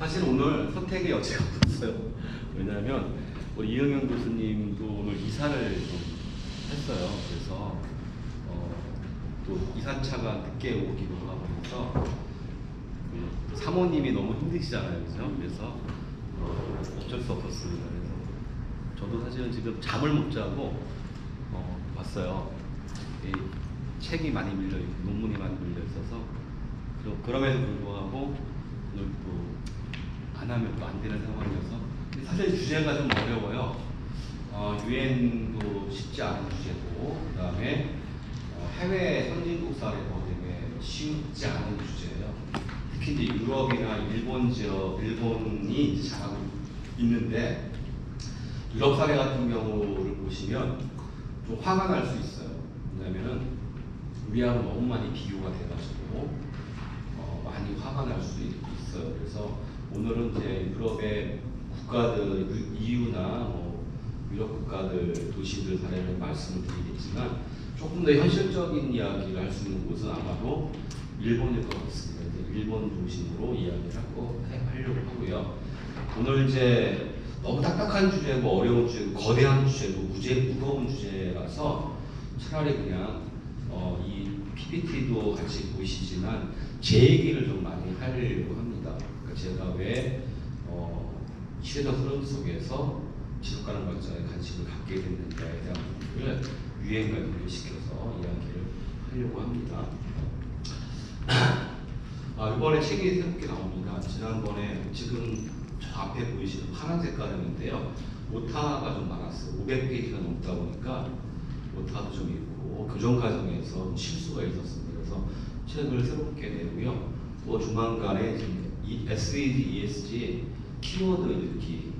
사실 오늘 선택의 여지가 없었어요. 왜냐하면 우리 이영현 교수님도 오늘 이사를 좀 했어요. 그래서 또 이사차가 늦게 오기도 하고 해서 사모님이 너무 힘드시잖아요, 그죠? 그래서 어쩔 수 없었습니다. 그래서 저도 사실은 지금 잠을 못 자고 봤어요. 이 책이 많이 밀려 있고 논문이 많이 밀려 있어서 그럼에도 불구하고 오늘 또 안 하면 또 안 되는 상황이어서 사실 주제가 좀 어려워요. 유엔도 쉽지 않은 주제고 그 다음에 해외 선진국 사례도 되게 쉽지 않은 주제예요. 특히 이제 유럽이나 일본 지역, 일본이 이제 잘하고 있는데 유럽 사례 같은 경우를 보시면 좀 화가 날 수 있어요. 왜냐면은 우리하고 너무 많이 비교가 돼가지고 많이 화가 날 수도 있어요. 그래서 오늘은 이제 유럽의 국가들, EU나 유럽 국가들, 도시들 사례를 말씀을 드리겠지만 조금 더 현실적인 이야기를 할 수 있는 곳은 아마도 일본일 것 같습니다. 일본 중심으로 이야기를 하려고 하고요. 오늘 이제 너무 딱딱한 주제고 어려운 주제고 거대한 주제고 무거운 주제라서 차라리 그냥 이 PPT도 같이 보시지만 제 얘기를 좀 많이 하려고 합니다. 그러니까 제가 왜 시대적 흐름 속에서 지속가능발전에 관심을 갖게 됐는가에 대한 부분을 유행과 연결시켜서 이야기를 하려고 합니다. 이번에 책이 새롭게 나옵니다. 지난번에 지금 저 앞에 보이시는 파란 색깔이었는데요. 오타가 좀 많았어요. 500페이지가 넘다 보니까 오타도 좀 있고 교정 과정에서 실수가 있었습니다. 그래서 책을 새롭게 내고요. 또 조만간에 이 SVD, ESG 키워드 읽기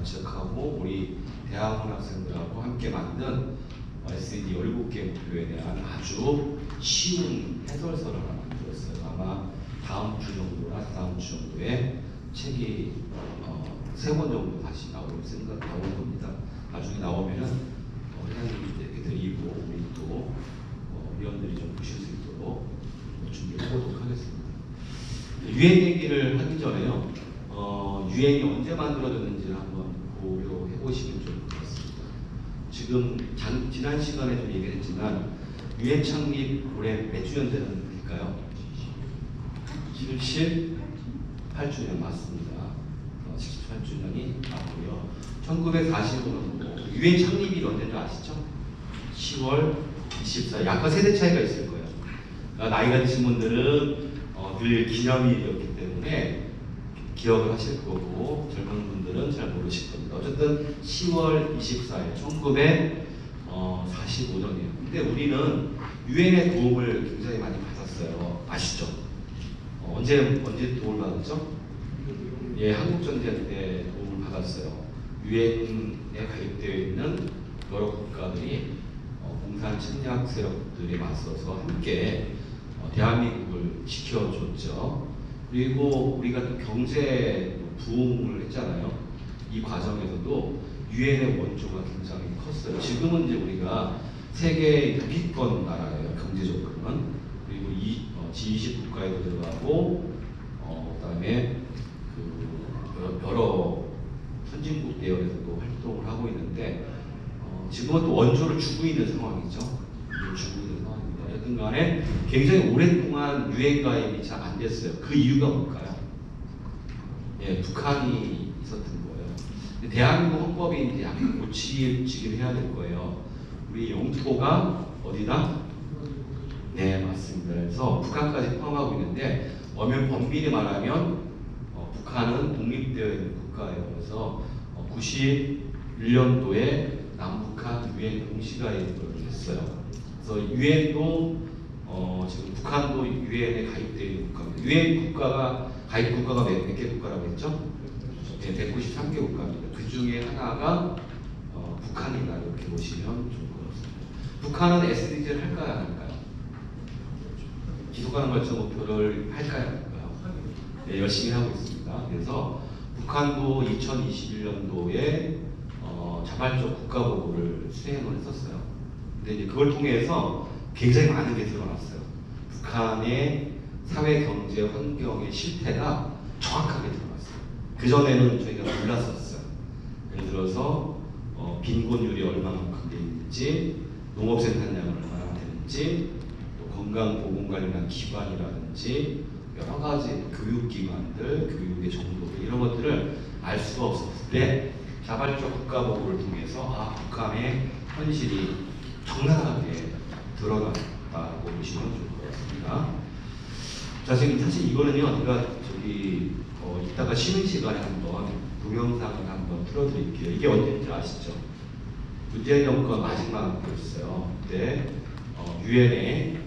시작하고 우리 대학원 학생들하고 함께 만든 SVD 17개 목표에 대한 아주 쉬운 해설서를 하나 만들었어요. 아마 다음 주 정도나 다음 주 정도에 책이 3권 정도 다시 나올 겁니다. 나중에 나오면은 회장님께 드리고 우리 또 위원들이 좀 보실 수 있도록 준비를 해보도록 하겠습니다. 유엔 얘기를 하기 전에요. 유엔이 언제 만들어졌는지를 한번 고려해 보시면 좋을 것 같습니다. 지금 지난 시간에 좀 얘기를 했지만 유엔 창립 올해 몇 주년 될까요? 78주년 맞습니다. 78주년이 맞고요. 1945년도 유엔 창립이 언제인지 아시죠? 10월 24일. 약간 세대 차이가 있을 거예요. 그러니까 나이가 드신 분들은 늘 기념일이었기 때문에 기억을 하실 거고 젊은 분들은 잘 모르실 겁니다. 어쨌든 10월 24일 1945년이에요. 근데 우리는 유엔의 도움을 굉장히 많이 받았어요. 아시죠? 언제 도움을 받았죠? 예, 한국전쟁 때 도움을 받았어요. 유엔에 가입되어 있는 여러 국가들이 공산 침략 세력들에 맞서서 함께 대한민국을 지켜줬죠. 그리고 우리가 또 경제 부흥을 했잖아요. 이 과정에서도 유엔의 원조가 굉장히 컸어요. 지금은 이제 우리가 세계 6위권 나라예요. 경제적으로는. 그리고 G20 국가에도 들어가고 그다음에 여러 선진국 대열에서도 활동을 하고 있는데 지금은 또 원조를 주고 있는 상황이죠. 주고 있는 상황입니다. 여튼 간에 굉장히 오랫동안 유엔 가입이 잘 안 됐어요. 그 이유가 뭘까요? 예, 북한이 있었던 거예요. 대한민국 헌법이 이제 약간 고치긴 해야 될 거예요. 우리 영토가 어디다? 네, 맞습니다. 그래서 북한까지 포함하고 있는데 엄밀히 말하면 북한은 독립되어 있는 국가예요. 그래서 91년도에 남북한 유엔 공시가입을 했어요. 그래서 유엔도 지금 북한도 유엔에 가입되어 있는 국가입니다. 유엔 국가가 가입 국가가 몇 개 국가라고 했죠? 네, 193개 국가입니다. 그 중에 하나가 북한이다 이렇게 보시면 좋을 것 같습니다. 북한은 SDG를 할까요, 안 할까요? 지속가능발전 목표를 할까요, 안 할까요? 네, 열심히 하고 있습니다. 그래서 북한도 2021년도에 자발적 국가보고를 수행을 했었어요. 근데 이제 그걸 통해서 굉장히 많은 게 드러났어요. 북한의 사회, 경제, 환경의 실태가 정확하게 드러났어요. 그전에는 저희가 몰랐었어요. 예를 들어서 빈곤율이 얼마만큼 돼 있는지, 농업 생산량은 얼마나 되는지, 또 건강보건관리나 기관이라든지 여러 가지 교육기관들, 교육의 정도 이런 것들을 알 수가 없었는데 자발적 국가보고를 통해서 북한의 현실이 적나라하게 드러났다고 보시면 좋을 것 같습니다. 자, 지금 사실 이거는요, 제가 이따가 쉬는 시간에 한번 동영상을 한번 틀어드릴게요. 이게 언제인지 아시죠? 문재인 정권 마지막이었어요. 그때 유엔에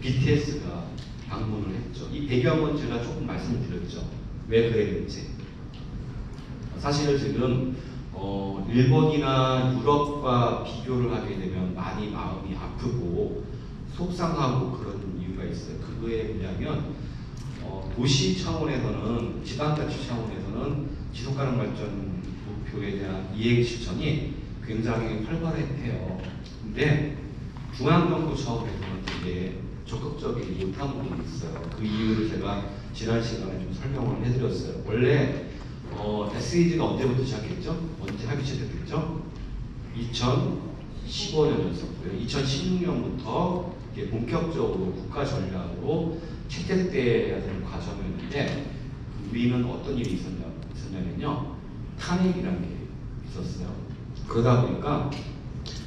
BTS가 방문을 했죠. 이 배경은 제가 조금 말씀드렸죠. 왜 그랬는지. 사실 지금 일본이나 유럽과 비교를 하게 되면 많이 마음이 아프고 속상하고 그런 이유가 있어요. 그거에 뭐냐면 도시 차원에서는, 지방자치 차원에서는 지속가능 발전 목표에 대한 이행 실천이 굉장히 활발해요. 근데 중앙정부 차원에서는 되게 적극적이지 못한 부분이 있어요. 그 이유를 제가 지난 시간에 좀 설명을 해드렸어요. 원래 SDG가 언제부터 시작했죠? 언제 합의 시작했죠? 2015년이었었고요. 2016년부터 본격적으로 국가 전략으로 채택돼야 되는 과정이었는데 우리는 어떤 일이 있었냐면요. 탄핵이라는 게 있었어요. 그러다 보니까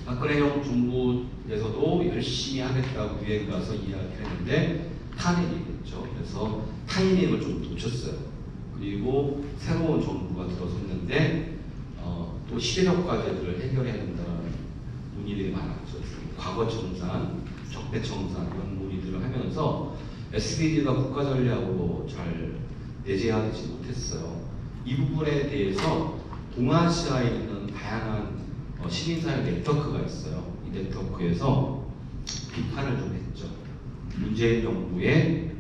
박근혜 정부에서도 열심히 하겠다고 유엔 가서 이야기를 했는데 탄핵이 됐죠. 그래서 타이밍을 좀 놓쳤어요. 그리고 새로운 정부가 들어섰는데 또 시대적 과제들을 해결해야 된다는 문의들이 많았죠. 과거청산, 적폐청산 이런 문의들을 하면서 SDG가 국가전략으로 잘 내재하지 못했어요. 이 부분에 대해서 동아시아에 있는 다양한 시민사회 네트워크가 있어요. 이 네트워크에서 비판을 좀 했죠. 문재인 정부의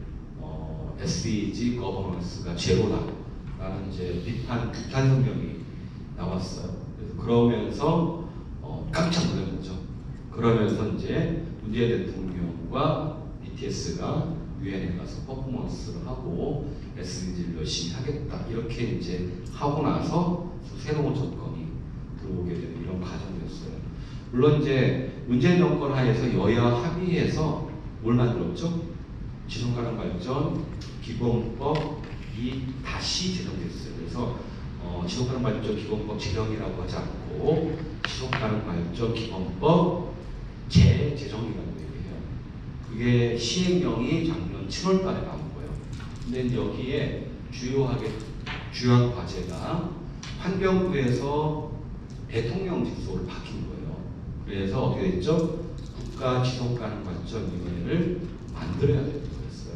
SDG 거버넌스가 제로다라는 이제 비판 성명이 나왔어요. 그래서 그러면서 깜짝 놀란 거죠. 그러면서 이제 문재인 대통령과 BTS가 유엔에 가서 퍼포먼스를 하고 SDG를 열심히 하겠다 이렇게 이제 하고 나서 새로운 정권이 들어오게 되는 이런 과정이었어요. 물론 이제 문재인 정권 하에서 여야 합의해서 뭘 만들었죠? 지속가능 발전 기본법이 다시 제정됐어요. 그래서 지속가능 발전 기본법 제정이라고 하지 않고 지속가능 발전 기본법 재제정이라고 얘기해요. 그게 시행령이 작년 7월달에 나온 거예요. 근데 여기에 주요한 과제가 환경부에서 대통령 직속으로 바뀐 거예요. 그래서 어떻게 됐죠? 국가 지속가능발전위원회를 만들어야 되는 거였어요.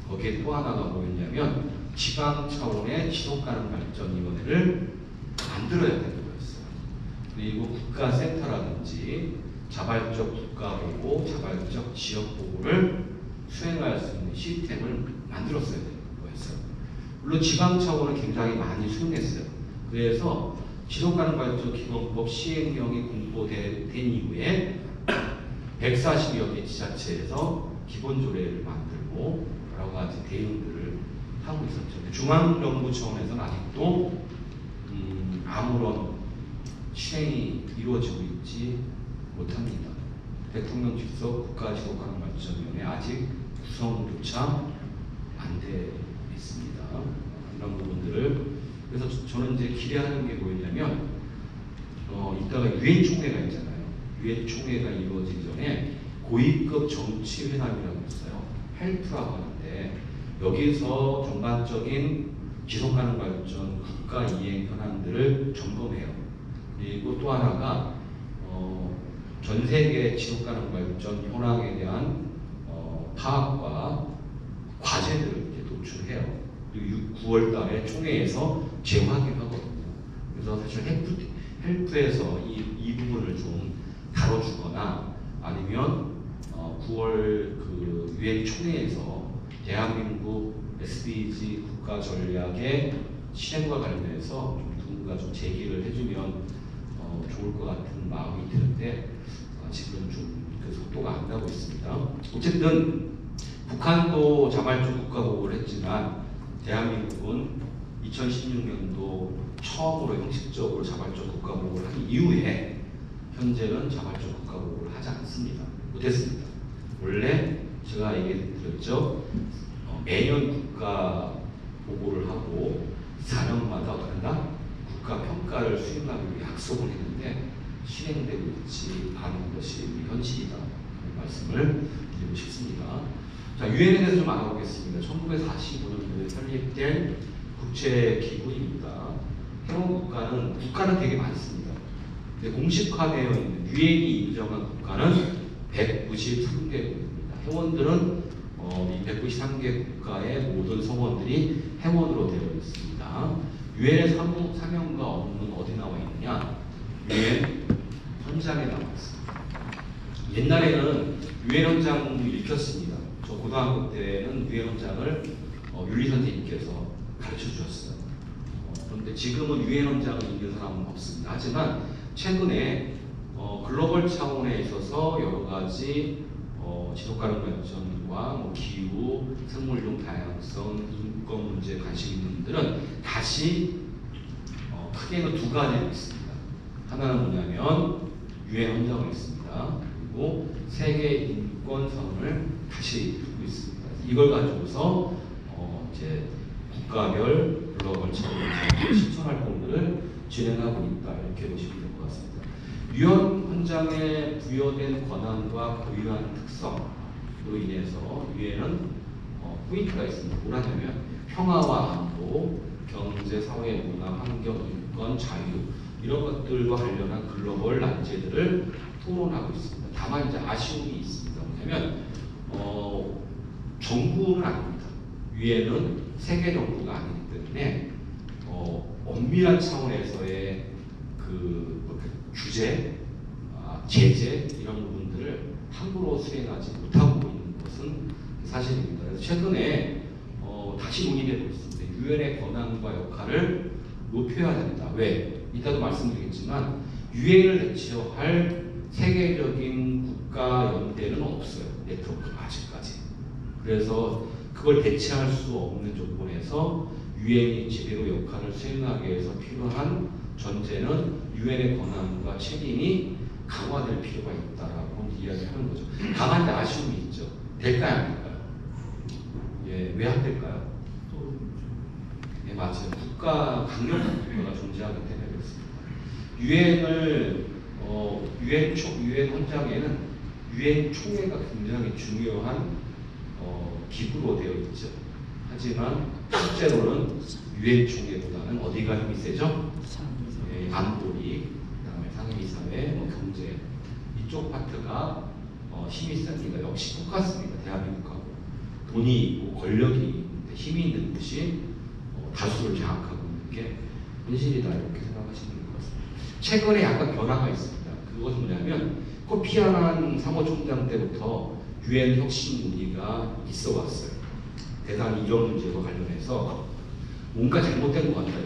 거기에 또 하나가 뭐였냐면 지방 차원의 지속가능발전위원회를 만들어야 되는 거였어요. 그리고 국가센터라든지 자발적 국가보고, 자발적 지역보고를 수행할 수 있는 시스템을 만들었어야 되는 거였어요. 물론 지방 차원은 굉장히 많이 수행했어요. 그래서 지속가능발전 기본법 시행령이 공포된 이후에 140여 개 지자체에서 기본조례를 만들고 여러 가지 대응들을 하고 있었죠. 중앙정부 차원에서는 아직도 아무런 실행이 이루어지고 있지 못합니다. 대통령 직속 국가지속가능발전위원회 아직 구성조차 안 돼 있습니다. 이런 부분들을 그래서 저는 이제 기대하는 게 뭐였냐면 이따가 유엔 총회가 있잖아요. 유엔 총회가 이루어지기 전에 고위급 정치회담이라고 있어요. 헬프라고 하는데 여기서 전반적인 지속가능 발전 국가 이행 현안들을 점검해요. 그리고 또 하나가 전 세계 지속가능 발전 현황에 대한 파악과 과제들을 이제 도출해요. 그리고 9월 달에 총회에서 재확인하거든요. 그래서 사실 헬프에서 이 부분을 좀 다뤄주거나 아니면 9월 그 유엔 총회에서 대한민국 SDG 국가 전략의 실행과 관련해서 누군가 좀 제기를 해주면 좋을 것 같은 마음이 드는데 지금 좀 그 속도가 안 나고 있습니다. 어쨌든 북한도 자발적 국가 보고를 했지만 대한민국은 2016년도 처음으로 형식적으로 자발적 국가보복을 한 이후에 현재는 자발적 국가보복을 하지 않습니다. 못했습니다. 원래 제가 얘기드렸죠. 매년 국가보고를 하고 4년마다 어떤가 국가평가를 수행하기 위해 약속을 했는데 실행되고 있지 않은 것이 우리 현실이다. 말씀을 드리고 싶습니다. 자, 유엔에 대해서 좀 알아보겠습니다. 1945년도에 설립된 국제기구입니다. 회원국가는 되게 많습니다. 근데 공식화되어 있는 유엔이 인정한 국가는 193개국입니다. 회원들은 이 193개 국가의 모든 성원들이 회원으로 되어 있습니다. 유엔의 사명과 업무는 어디 나와 있느냐? 유엔 헌장에 나와 있습니다. 옛날에는 유엔 헌장을 읽혔습니다. 저 고등학교 때는 유엔 헌장을 윤리 선생님께서 가르쳐 주셨어요. 그런데 지금은 유엔 헌장을 읽는 사람은 없습니다. 하지만 최근에 글로벌 차원에 있어서 여러 가지 지속가능 발전과 기후, 생물종 다양성, 인권 문제에 관심 있는 분들은 다시 크게는 두 가지가 있습니다. 하나는 뭐냐면 유엔 헌장을 읽습니다. 그리고 세계 인권 선언을 다시 읽고 있습니다. 이걸 가지고서 이제 국가별 글로벌 차원에서 실천 활동들을 진행하고 있다 이렇게 보시면 될 것 같습니다. 유엔 헌장에 부여된 권한과 고유한 특성으로 인해서 유엔은 포인트가 있습니다. 뭐라냐면 평화와 안보, 경제, 사회, 문화, 환경, 인권, 자유 이런 것들과 관련한 글로벌 난제들을 토론하고 있습니다. 다만 이제 아쉬움이 있습니다. 뭐냐면 정부는 아닙니다. 유엔은 세계 정부가 아니기 때문에 엄밀한 차원에서의 규제, 제재 이런 부분들을 함부로 수행하지 못하고 있는 것은 사실입니다. 그래서 최근에 다시 논의되고 있습니다. 유엔의 권한과 역할을 높여야 된다. 왜? 이따도 말씀드리겠지만 유엔을 대체할 세계적인 국가 연대는 없어요. 네트워크가 아직까지. 그래서 그걸 대체할 수 없는 조건에서 유엔이 제대로 역할을 수행하기 위해서 필요한 전제는 유엔의 권한과 책임이 강화될 필요가 있다라고 이야기하는 거죠. 다만 아쉬움이 있죠. 될까요, 안 될까요? 예, 왜 안 될까요? 네, 맞아요. 강력 국가가 존재하기 때문에 그렇습니다. 유엔 헌장에는 유엔 총회가 굉장히 중요한 기구로 되어 있죠. 하지만 실제로는 유엔 총회보다는 어디가 힘이 세죠? 안보리, 그다음에 상임이사회, 경제 이쪽 파트가 힘이 셉니다. 역시 똑같습니다. 대한민국하고 돈이 있고 권력이 있는데 힘이 있는 곳이 다수를 장악하고 있는 게 현실이다 이렇게 생각하시면 될 것 같습니다. 최근에 약간 변화가 있습니다. 그것은 뭐냐면 코피 아난 사무총장 때부터 유엔 혁신 논의가 있어 왔어요. 대단히 이런 문제와 관련해서 뭔가 잘못된 것 같다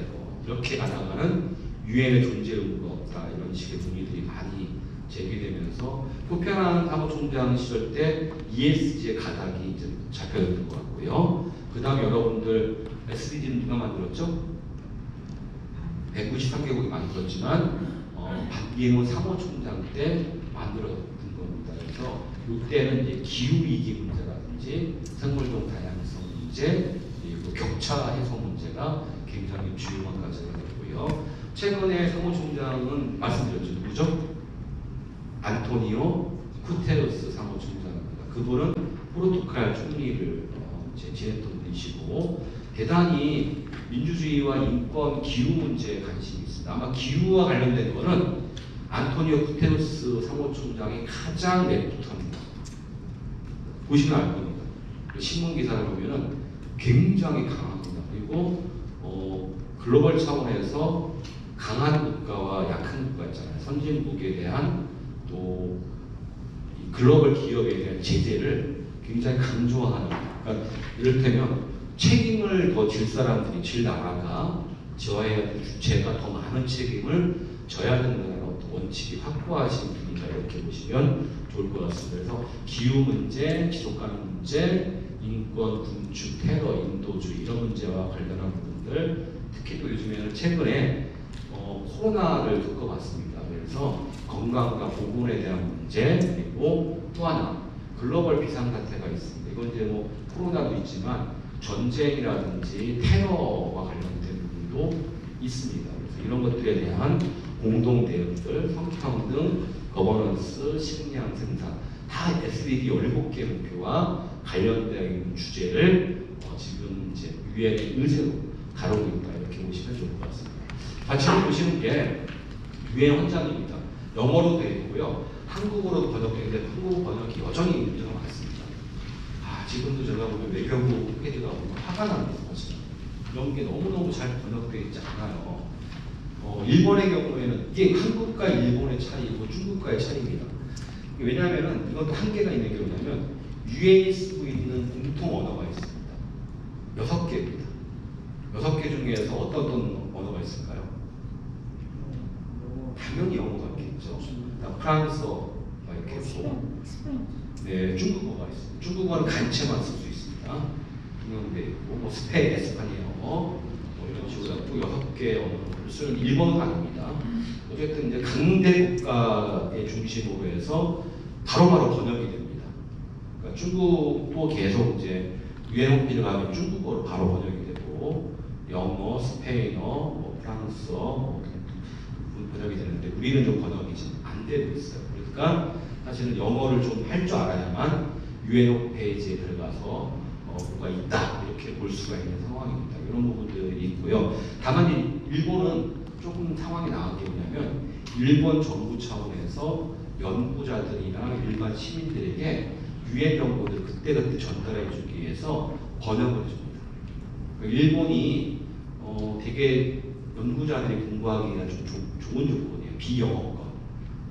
이렇게 가다가는 유엔의 존재 의무가 없다 이런 식의 논의들이 많이 제기되면서 코피 아난 사무총장 시절 때 ESG의 가닥이 이제 잡혀졌던 것 같고요. 그 다음 여러분들 SDG는 누가 만들었죠? 193개국이 만들었지만 박기문 사무총장 때 만들어진 겁니다. 그래서 이때는 이제 기후위기 문제라든지 생물종 다양성 문제, 그리고 격차 해소 문제가 굉장히 주요한 과제가 됐고요. 최근에 사무총장은 말씀드렸죠. 누구죠? 안토니오 구테르스 사무총장입니다. 그분은 포르투갈 총리를 지냈던 분이시고 대단히 민주주의와 인권, 기후 문제에 관심이 있습니다. 아마 기후와 관련된 거는 안토니오 구테르스 사무총장이 가장 랩부터입니다. 보시면 알 겁니다. 신문 기사를 보면은 굉장히 강합니다. 그리고 글로벌 차원에서 강한 국가와 약한 국가 있잖아요. 선진국에 대한 또 글로벌 기업에 대한 제재를 굉장히 강조하는. 그러니까 이를테면 책임을 더 질 사람들이 질 나라가 져야 될 주체가 더 많은 책임을 져야 된다는 어떤 원칙이 확고하신 분이다 이렇게 보시면 좋을 것 같습니다. 그래서 기후 문제, 지속가능 문제, 인권, 군축, 테러, 인도주의 이런 문제와 관련한 부분들 특히 또 요즘에는 최근에 코로나를 겪어봤습니다. 그래서 건강과 보건에 대한 문제, 그리고 또 하나 글로벌 비상사태가 있습니다. 이건 이제 뭐 코로나도 있지만 전쟁이라든지 테러와 관련된 부분도 있습니다. 그래서 이런 것들에 대한 공동 대응들, 성평등, 거버넌스, 식량 생산 다 SDG 17개 목표와 관련되어 있는 주제를 지금 이제 유엔의 의제로 다루고 있다 이렇게 보시면 좋을 것 같습니다. 지금 보시는 게 유엔 헌장입니다. 영어로 되어 있고요. 한국어로 번역되는데 한국 번역이 여전히 문제가 많습니다. 지금도 제가 보면 외교부 페이지가 화가 납니다. 이런 게 너무너무 잘 번역되어 있지 않아요. 일본의 경우에는 이게 한국과 일본의 차이고 중국과의 차이입니다. 왜냐하면 이것도 한계가 있는 게 뭐냐면 유엔이 쓰고 있는 공통 언어가 있습니다. 6개입니다. 6개 중에서 어떤 언어가 있을까요? 당연히 영어가 있겠죠. 프랑스어가 있겠고, 네, 중국어가 있습니다. 중국어는 간체만 쓸 수 있습니다. 통용돼 있고, 뭐 스페인, 에스파니아어, 뭐 이런 식으로 해서 6개 언어를 쓰는 일본은 아닙니다. 어쨌든 이제 강대 국가의 중심으로 해서 바로바로 번역이 됩니다. 그러니까 중국도 계속 이제 유엔 홈페이지 가면 중국어로 바로 번역이 되고, 영어, 스페인어, 뭐 프랑스어, 뭐 번역이 되는데 우리는 좀 번역이 안 되고 있어요. 그러니까 사실은 영어를 좀 할 줄 알아야만 유엔 홈페이지에 들어가서 뭐가 있다 이렇게 볼 수가 있는 상황입니다. 이런 부분들이 있고요. 다만 일본은 조금 상황이 나은 게 뭐냐면 일본 정부 차원에서 연구자들이나 일반 시민들에게 유엔 정보를 그때그때 전달해 주기 위해서 번역을 해줍니다. 일본이 되게 연구자들이 공부하기가 좀 좋은 조건이에요. 비영어과.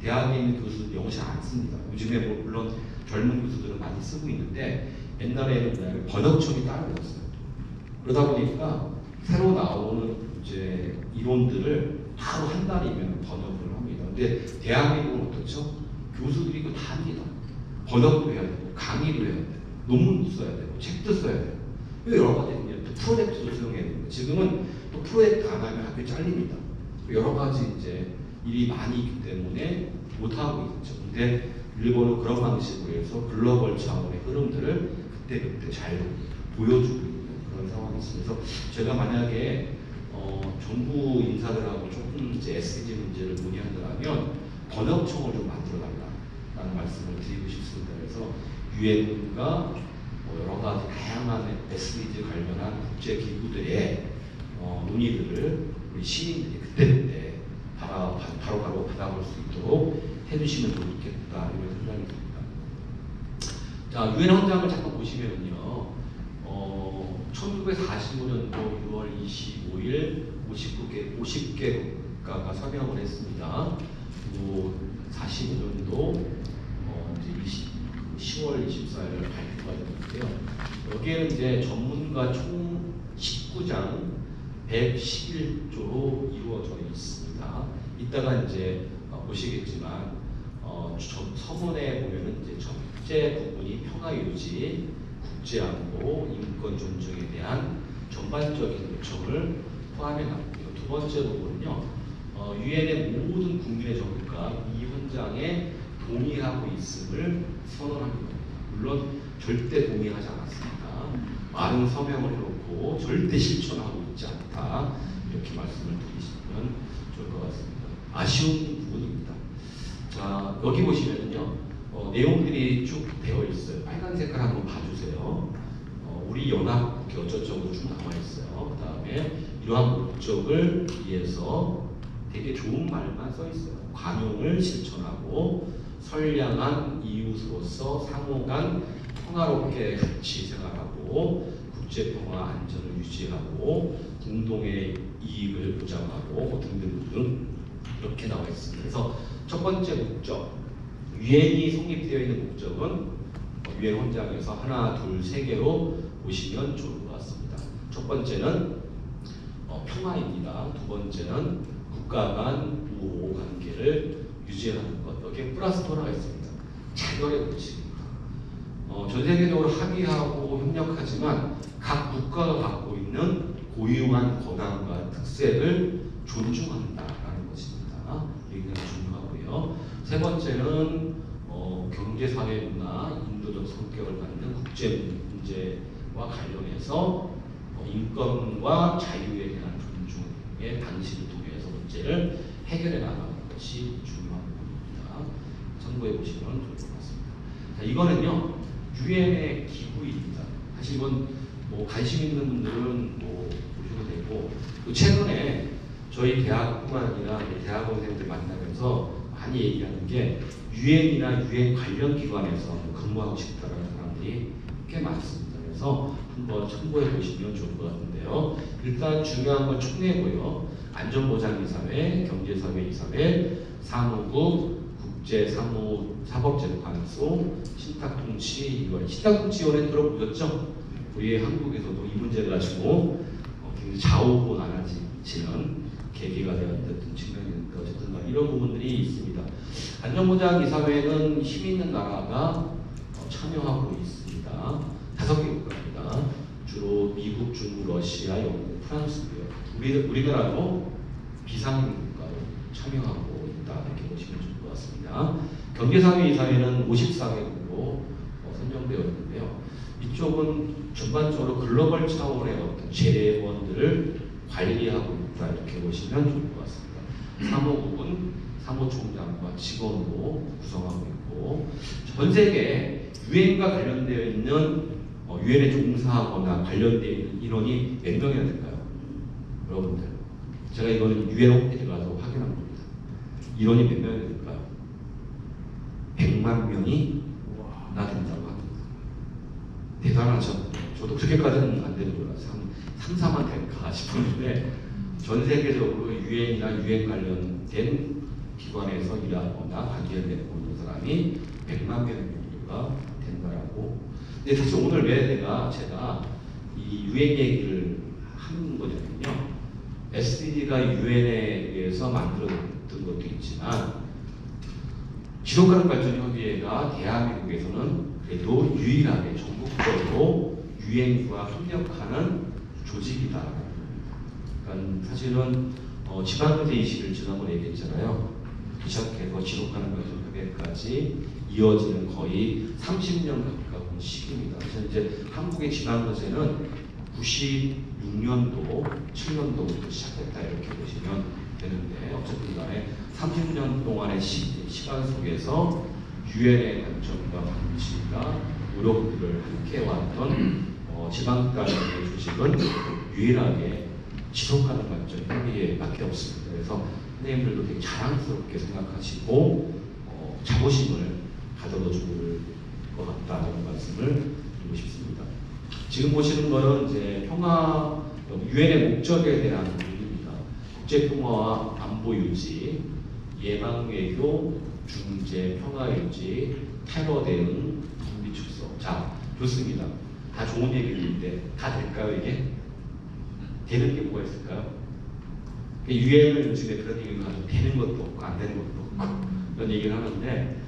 대학에 있는 교수들 영어 잘 안 씁니다. 요즘에 물론 젊은 교수들은 많이 쓰고 있는데 옛날에는 번역청이 따로 있었어요. 그러다 보니까 새로 나오는 이제 이론들을 바로 한 달이면 번역을 합니다. 근데 대한민국은 어떻죠? 교수들이 이거 다 합니다. 번역도 해야 되고 강의도 해야 되고 논문도 써야 되고 책도 써야 되고 여러 가지 또 프로젝트도 수행해야 됩니다. 지금은 또 프로젝트 안 하면 학교 잘립니다. 여러 가지 이제 일이 많이 있기 때문에 못 하고 있죠. 근데 일본은 그런 방식으로 해서 글로벌 차원의 흐름들을 그때그때 잘 보여주고 있는 그런 상황이 있습니다. 그래서 제가 만약에 정부 인사들하고 조금 이제 SDG 문제를 논의한다면 번역청을 좀 만들어 달라라는 말씀을 드리고 싶습니다. 그래서 유엔과 여러 가지 다양한 SDG 관련한 국제 기구들의 논의들을 우리 시민들이 그때그때 바로바로 받아볼 수 있도록 해주시면 좋겠다 이런 생각이 듭니다. 자, 유엔 헌장을 잠깐 보시면요, 1945년도 6월 25일 50개 국가가 서명을 했습니다. 그리고 45년도 10월 24일 발표가 됐는데요. 여기에는 이제 전문가 총 19장 111조로 이루어져 있습니다. 이따가 이제 보시겠지만 서문에 보면은 이제 첫째 부분이 평화 유지, 국제 안보, 인권 존중에 대한 전반적인 요청을 포함해 놨고요. 두 번째 부분은요, 유엔의 모든 국민의 정부가 이 헌장에 동의하고 있음을 선언합니다. 물론 절대 동의하지 않았습니다. 많은 서명을 해놓고 절대 실천하고 있지 않다 이렇게 말씀을 드리시면 좋을 것 같습니다. 아쉬운 부분입니다. 자, 여기 보시면은요, 내용들이 쭉 되어 있어요. 빨간 색깔 한번 봐주세요. 우리 연합국이 어쩌고저쩌고 쭉 나와 있어요. 그 다음에 이러한 목적을 위해서 되게 좋은 말만 써 있어요. 관용을 실천하고 선량한 이웃으로서 상호 간 평화롭게 같이 생활하고 국제평화 안전을 유지하고 공동의 이익을 보장하고 등등등 이렇게 나와 있습니다. 그래서 첫 번째 목적, 유엔이 성립되어 있는 목적은 유엔 헌장에서 하나, 둘, 세 개로 보시면 좋을 것 같습니다. 첫 번째는 평화입니다. 두 번째는 국가 간 우호 관계를 유지하는 것. 여기에 플러스 또 하나가 있습니다. 자결의 원칙입니다. 전 세계적으로 합의하고 협력하지만 각 국가가 갖고 있는 고유한 권한과 특색을 존중한다라는 것입니다. 굉장히 중요하고요. 세 번째는 경제, 사회, 문화, 인도적 성격을 갖는 국제 문제와 관련해서 인권과 자유에 대한 존중의 방식을 통해서 문제를 해결해 나가는 것이 중요한 부분입니다. 참고해 보시면 좋을 것 같습니다. 자, 이거는요 유엔의 기구입니다. 사실 이건 뭐 관심 있는 분들은 뭐 보셔도 되고, 또 최근에 저희 대학뿐만 아니라 대학원생들 만나면서 많이 얘기하는 게 유엔이나 유엔 관련 기관에서 근무하고 싶다라는 사람들이 꽤 많습니다. 그래서 한번 참고해 보시면 좋을 것 같은데요. 일단 중요한 건 총회고요. 안전보장이사회, 경제사회이사회, 사무국, 국제사법재판소, 신탁통치위원. 신탁통치위원회 들어보셨죠? 우리 한국에서도 이 문제를 가지고 굉장히 좌우고 나눠지는 계기가 되었던 측면이 있는데 어쨌든 이런 부분들이 있습니다. 안전보장이사회는 힘 있는 나라가 참여하고 있습니다. 5개 국가입니다. 주로 미국, 중국, 러시아, 영국, 프랑스고요. 우리나라도 비상임 국가로 참여하고 있다 이렇게 보시면 좋을 것 같습니다. 경제사회이사회는 54개국으로 선정되어 있는데요. 이쪽은 전반적으로 글로벌 차원의 어떤 재원들을 관리하고 있다 이렇게 보시면 좋을 것 같습니다. 사무국은 사무총장과 직원으로 구성하고 있고, 전 세계 유엔과 관련되어 있는 유엔에 종사하거나 관련되어 있는 인원이 몇 명이나 될까요? 여러분들, 제가 이거는 유엔 홈페이지 가서 확인한 겁니다. 인원이 몇 명이 될까요? 100만 명이 나 된다고 합니다. 대단하죠? 저도 그렇게까지는 안 되는 줄 알았어요. 한 3, 4만 될까 싶었는데, 전 세계적으로 유엔이나 유엔 관련된 기관에서 일하거나 관계를 맺고 있는 사람이 100만 명가 된다라고. 근데 사실 오늘 왜 제가 이 유엔 얘기를 하는 거냐면요. SDG가 유엔에 의해서 만들어졌던 것도 있지만, 지속가능 발전 협의회가 대한민국에서는 그래도 유일하게 전국적으로 유엔과 협력하는 조직이다. 그러니까 사실은 지방제 이식을 지난번에 얘기했잖아요. 시작해서 지속가능 발전 협의회까지 이어지는 거의 30년 가까운 시기입니다. 그래서 이제 한국의 지방제는 96년도, 7년도부터 시작했다 이렇게 보시면 되는데, 어쨌든 간에 30년 동안의 시간 속에서 유엔의 관점과 방침과 노력들을 함께 왔던 지방간의 조직은 유일하게 지속가능 발전 협의회밖에 없습니다. 그래서 선생님들도 되게 자랑스럽게 생각하시고 자부심을 가져다 줄 것 같다는 말씀을 드리고 싶습니다. 지금 보시는 거는 이제 평화 유엔의 목적에 대한 부분입니다. 국제 평화와 안보 유지, 예방 외교, 중재, 평화 유지, 테러 대응, 군비 축소. 자, 좋습니다. 다 좋은 얘기인데 다 될까요 이게? 되는 게 뭐가 있을까요? 유엔을 요즘에 그런 얘기를 가지고 되는 것도 없고 안 되는 것도 없고 이런 얘기를 하는데,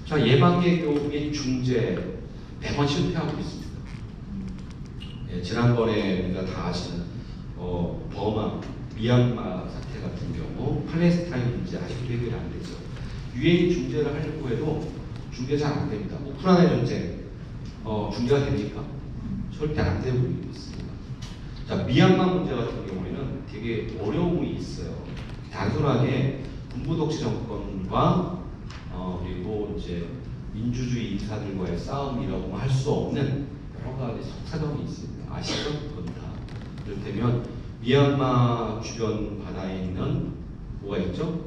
자, 예방외교 및 중재 매번 실패하고 있습니다. 예, 지난번에 우리가 다 아시는 버마, 미얀마 사태 같은 경우 팔레스타인 문제 아직도 해결이 안 되죠. 유엔이 중재를 하려고 해도 중재 잘 안 됩니다. 우크라이나 전쟁 중재가 됩니까? 절대 안 되고 있습니다. 자, 미얀마 문제 같은 경우에는 되게 어려움이 있어요. 단순하게 군부 독재 정권과 그리고 이제 민주주의 인사들과의 싸움이라고 할 수 없는 여러 가지 속사정이 있습니다. 아시죠? 그건 다. 이를테면 미얀마 주변 바다에 있는 뭐가 있죠?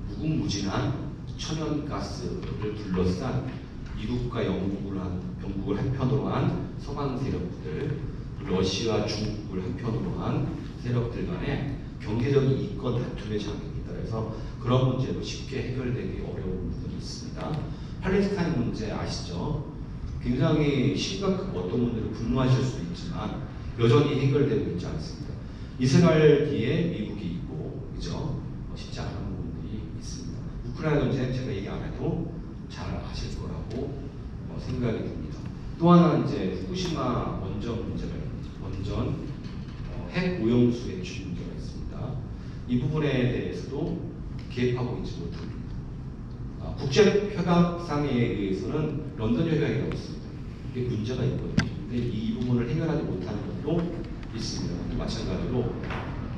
무궁무진한 천연가스를 둘러싼 미국과 영국을 한편으로 한 서방 세력들, 러시아, 중국을 한편으로 한 세력들 간의 경제적인 이권 다툼의 장입니다. 그래서 그런 문제도 쉽게 해결되기 어려운 부분이 있습니다. 팔레스타인 문제 아시죠? 굉장히 심각하고 어떤 분들은 분노하실 수도 있지만 여전히 해결되고 있지 않습니다. 이스라엘 뒤에 미국이 있고, 그죠? 쉽지 않은 부분들이 있습니다. 우크라이나 전쟁 제가 얘기 안 해도 잘 아실 거라고 생각이 듭니다. 또 하나 이제 후쿠시마 원전 문제가 있습니다. 원전 핵 오염수의 핵심 문제가 있습니다. 이 부분에 대해서도 개입하고 있지 못합니다. 국제협약상에 의해서는 런던 협약이라고 있습니다. 이게 문제가 있거든요. 근데 이 부분을 해결하지 못하는 것도 있습니다. 마찬가지로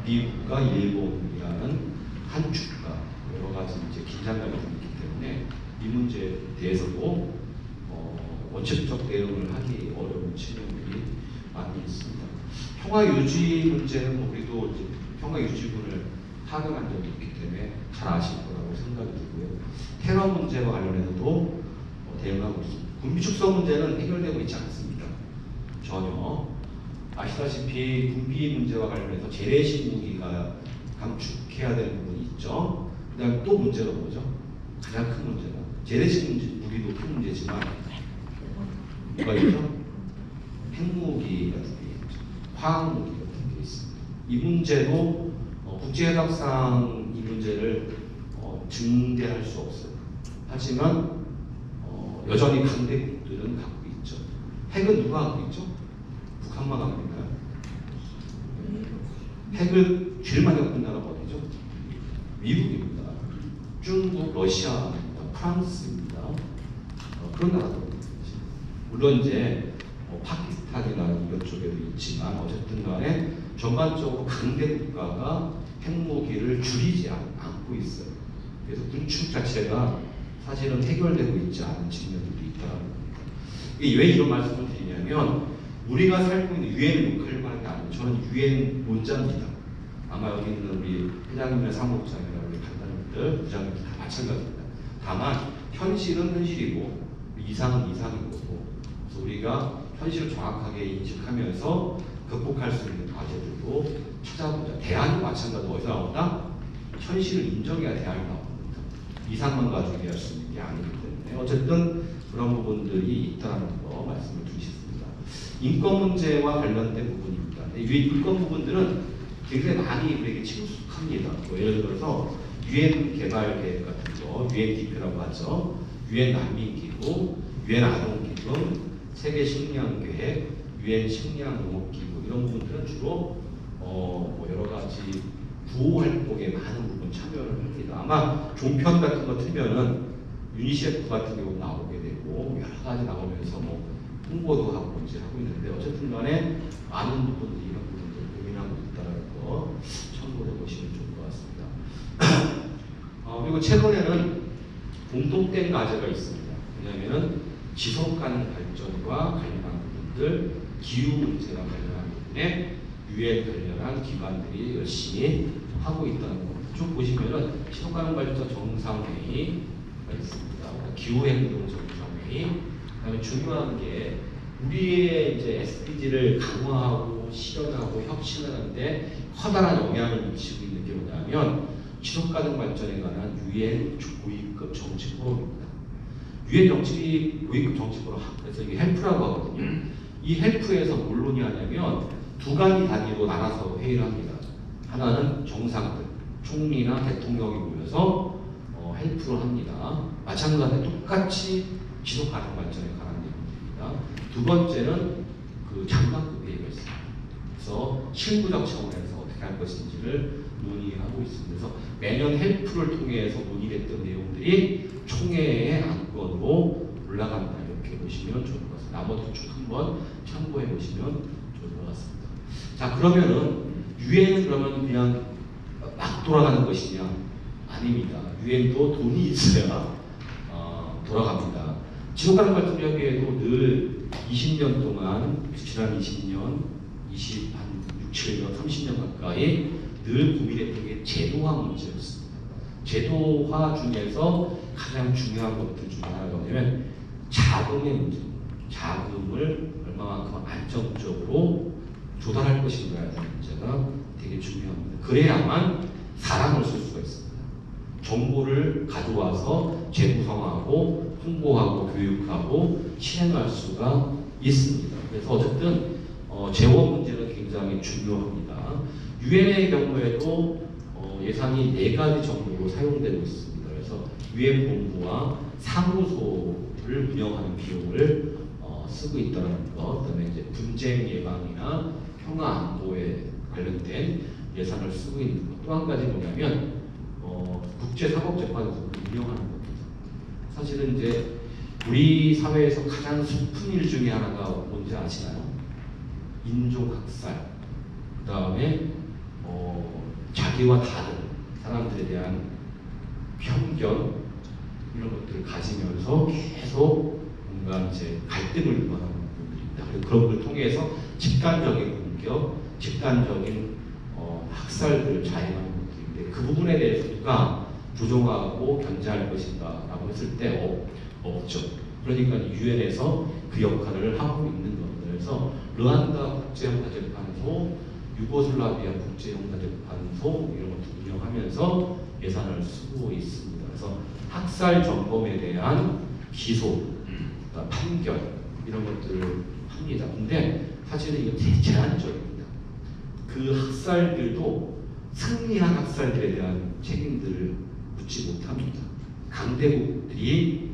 미국과 일본이라는 한 축과 여러 가지 이제 긴장감이 있기 때문에 이 문제에 대해서도 원칙적 대응을 하기 어려운 측면들이 많이 있습니다. 평화 유지 문제는 우리도 이제 평화 유지군을 파견한 적이 있기 때문에 잘 아실 거라고 생각이 들고요. 테러 문제와 관련해서도 대응하고 있습니다. 군비 축소 문제는 해결되고 있지 않습니다. 전혀. 아시다시피 군비 문제와 관련해서 재래식 무기가 감축해야 되는 부분이 있죠. 그 다음에 또 문제가 뭐죠? 가장 큰 문제가 재래식 무기도 큰 문제지만 뭐가 있죠? 핵무기 같은 게 있죠. 화학무기 같은 게 있습니다. 이 문제도 국제협약상 이 문제를 증대할 수 없어요. 하지만 여전히 강대국들은 갖고 있죠. 핵은 누가 갖고 있죠? 북한만 갖고 있나요? 핵을 제일 많이 갖고 있는 나라가 어디죠? 미국입니다. 중국, 러시아입니다. 프랑스입니다. 그런 나라들입니다. 물론 이제 파키스탄이나 이쪽에도 있지만 어쨌든 간에 전반적으로 강대 국가가 핵무기를 줄이지 않고 있어요. 그래서 군축 자체가 사실은 해결되고 있지 않은 측면들도 있다는 겁니다. 왜 이런 말씀을 드리냐면 우리가 살고 있는 유엔을 욕하려고 하는 게 아니고 저는 유엔 논자입니다. 아마 여기 있는 우리 회장님이나 사무국장이나 우리 간단님들, 부장님들 다 마찬가지입니다. 다만 현실은 현실이고 이상은 이상인 거고 그래서 우리가 현실을 정확하게 인식하면서 극복할 수 있는 과제들도 찾아보자. 대안도 마찬가지로 어디서 나온다? 현실을 인정해야 대안이 나옵니다. 이상만 가지고 이해할 수 있는 게 아니기 때문에 어쨌든 그런 부분들이 있다는 거 말씀을 드리겠습니다. 인권 문제와 관련된 부분입니다. 이 인권 부분들은 굉장히 많이 우리에게 친숙합니다. 예를 들어서 유엔 개발 계획 같은 거, UNDP라고 하죠. 유엔 난민기구, 유엔 아동기구, 세계 식량 계획, 유엔 식량 농업 기구 이런 부분들은 주로 여러 가지 구호 활동에 많은 부분 참여를 합니다. 아마 종편 같은 거 틀면은 유니세프 같은 경우 나오게 되고 여러 가지 나오면서 홍보도 하고 이제 하고 있는데 어쨌든 간에 많은 부분들이 이런 부분들 고민하고 있다는 거 참고해 보시면 좋을 것 같습니다. 그리고 최근에는 공통된 과제가 있습니다. 왜냐하면 지속 가능 발전과 관련한 부분들, 기후 문제와 관련한 부분에 유엔 관련한 기관들이 열심히 하고 있다는 겁니다. 쭉 보시면은 지속 가능 발전 정상회의가 있습니다. 기후행동 정상회의. 그다음에 중요한 게 우리의 이제 SDG를 강화하고 실현하고 혁신하는데 커다란 영향을 미치고 있는 게 뭐냐면 지속 가능 발전에 관한 유엔 고위급 정치 포럼입니다. 유엔 정치 고위급 정치 포럼, 그래서 이게 헬프라고 하거든요. 이 헬프에서 뭘 논의하냐면 두 가지 단위로 나눠서 회의를 합니다. 하나는 정상들, 총리나 대통령이 모여서 헬프를 합니다. 마찬가지로 똑같이 지속 가능 발전에 관한 내용입니다. 두 번째는 그 장관급 회의가 있습니다. 그래서 실무적 차원에서 어떻게 할 것인지를 논의하고 있습니다. 그래서 매년 헬프를 통해서 논의됐던 내용들이 총회의 안건으로 올라간다 이렇게 보시면 좋을 것 같습니다. 나머지 쭉 한번 참고해 보시면 좋을 것 같습니다. 자, 그러면은 유엔은 그러면 그냥 막 돌아가는 것이냐? 아닙니다. 유엔도 돈이 있어야 돌아갑니다. 지속가능 발전 협의회도 늘 20년 동안 지난 20년, 6, 7년, 30년 가까이 늘 고민했던 게 제도화 문제였습니다. 제도화 중에서 가장 중요한 것들 중 하나가 뭐냐면 자금의 문제입니다. 자금을 얼마만큼 안정적으로 조달할 것인가에 대한 문제가 되게 중요합니다. 그래야만 사람을 쓸 수가 있습니다. 정보를 가져와서 재구성하고 홍보하고 교육하고 실행할 수가 있습니다. 그래서 어쨌든 재원 문제는 굉장히 중요합니다. 유엔의 경우에도 예산이 4가지 정도로 사용되고 있습니다. 그래서 유엔 본부와 사무소를 운영하는 비용을 쓰고 있다는 것, 그다음에 이제 분쟁 예방이나 평화 안보에 관련된 예산을 쓰고 있는 것. 또 한 가지 뭐냐면 국제사법재판소를 운영하는 겁니다. 사실은 이제 우리 사회에서 가장 슬픈 일 중에 하나가 뭔지 아시나요? 인종학살, 그 다음에 자기와 다른 사람들에 대한 편견 이런 것들을 가지면서 계속 뭔가 이제 갈등을 유발하는 부분들입니다. 그리고 그런 걸 통해서 집단적인 공격, 집단적인 학살들을 자행하는 것들인데 그 부분에 대해서 누가 부정하고 견제할 것인가라고 했을 때 없죠. 그러니까 유엔에서 그 역할을 하고 있는 겁니다. 그래서 르완다 국제형사재판소, 유고슬라비아 국제형사재판소 이런 것들 운영하면서 예산을 쓰고 있습니다. 그래서 학살 전범에 대한 기소, 판결 이런 것들을 합니다. 근데 사실은 이거 되게 제한적입니다. 그 학살들도 승리한 학살들에 대한 책임들을 묻지 못합니다. 강대국들이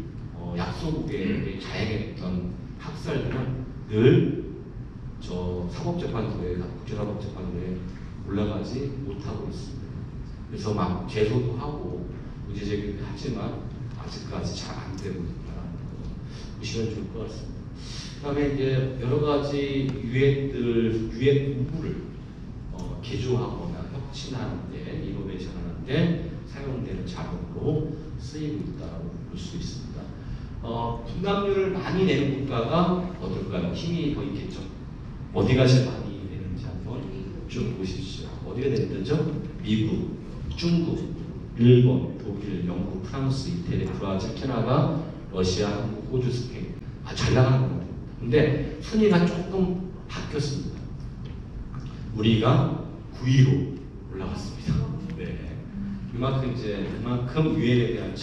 약소국에 자행했던 학살들은 늘 저 사법재판소에, 국제사법재판소에 올라가지 못하고 있습니다. 그래서 막 제소도 하고 문제 제기도 하지만 아직까지 잘 안 되고 있다는 거 보시면 좋을 것 같습니다. 그다음에 이제 여러 가지 유엔 공부를 개조하거나 혁신하는데 이노베이션하는데 사용되는 자금으로 쓰이고 있다고 볼 수 있습니다. 분담료를 많이 내는 국가가 어떨까요? 힘이 더 있겠죠. 어디가 제일 많이 내는지 한번 쭉 보십시오. 어디가 내는죠? 미국, 중국, 일본, 독일, 영국, 프랑스, 이태리, 브라질, 캐나다, 러시아, 한국, 호주, 스페인. 잘 나가는 겁니다. 근데 순위가 조금 바뀌었습니다. 우리가 9위로 올라갔습니다. 네. 그만큼 유엔에 대한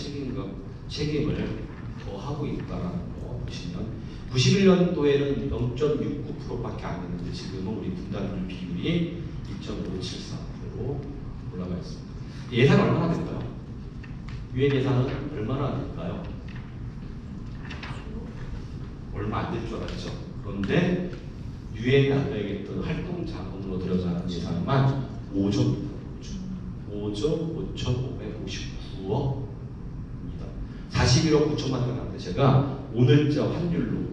책임을 더 하고 있다는 거 보시면 91년도에는 0.69%밖에 안 됐는데 지금은 우리 분담률 비율이 2.573%로 올라가 있습니다. 예산 얼마나 될까요? 유엔 예산은 얼마나 될까요? 얼마 안 될 줄 알았죠. 그런데 유엔이 안되겠던 활동 자금으로 들어가는 예산만 5조 5,559억입니다. 41억 9천만 원인데 제가 오늘자 환율로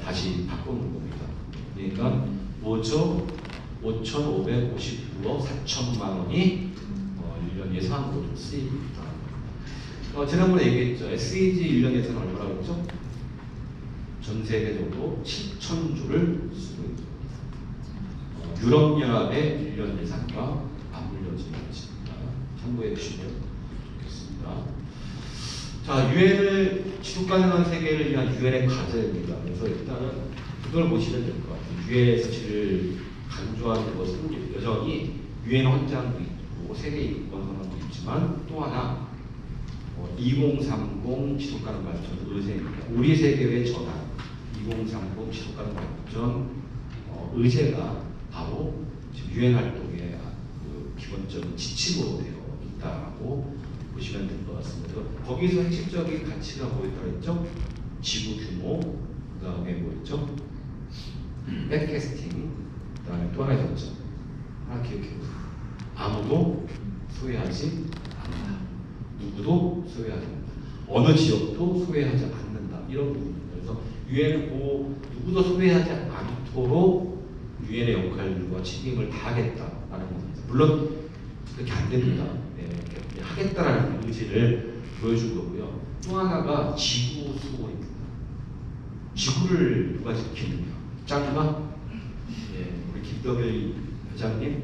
다시 바꿔놓은 겁니다. 그러니까 5조 5,559억 4천만 원이 1년 예산으로 쓰이고 있다. 지난번에 얘기했죠. SEG 1년 예산은 얼마라고 했죠? 전 세계적으로 7,000조를 쓰고 있습니다. 유럽연합의 1년 예산과 맞물려지는 것입니다. 참고해 주시면 좋겠습니다. 자, 유엔을 지속 가능한 세계를 위한 유엔의 과제입니다. 그래서 일단은 그걸 보시면 될 것 같아요. 유엔의 사실을 강조하는 것은 여전히 유엔 헌장도 있고 세계 인권 선언도 있지만 또 하나 2030 지속 가능 발전 의제입니다. 우리 세계의 전환 2030 지속 가능 발전 의제가 바로 유엔 활동의 기본적인 지침으로 되어 있다고 보시면 될 것 같습니다. 거기서 핵심적인 가치가 뭐였다고 했죠? 지구 규모, 그 다음에 뭐였죠? 백캐스팅, 그 다음에 또 하나 있었죠? 하나 기억해보세요. 아무도 소외하지 않는다. 누구도 소외하지 않는다. 어느 지역도 소외하지 않는다. 이런 부분입니다. 그래서 유엔은 누구도 소외하지 않도록 유엔의 역할과 책임을 다하겠다라는 겁니다. 물론 그렇게 안 됩니다. 하겠다라는 의지를 보여준 거고요. 또 하나가 지구 수호입니다. 지구를 누가 지키느냐? 짱가? 우리 김덕일 회장님,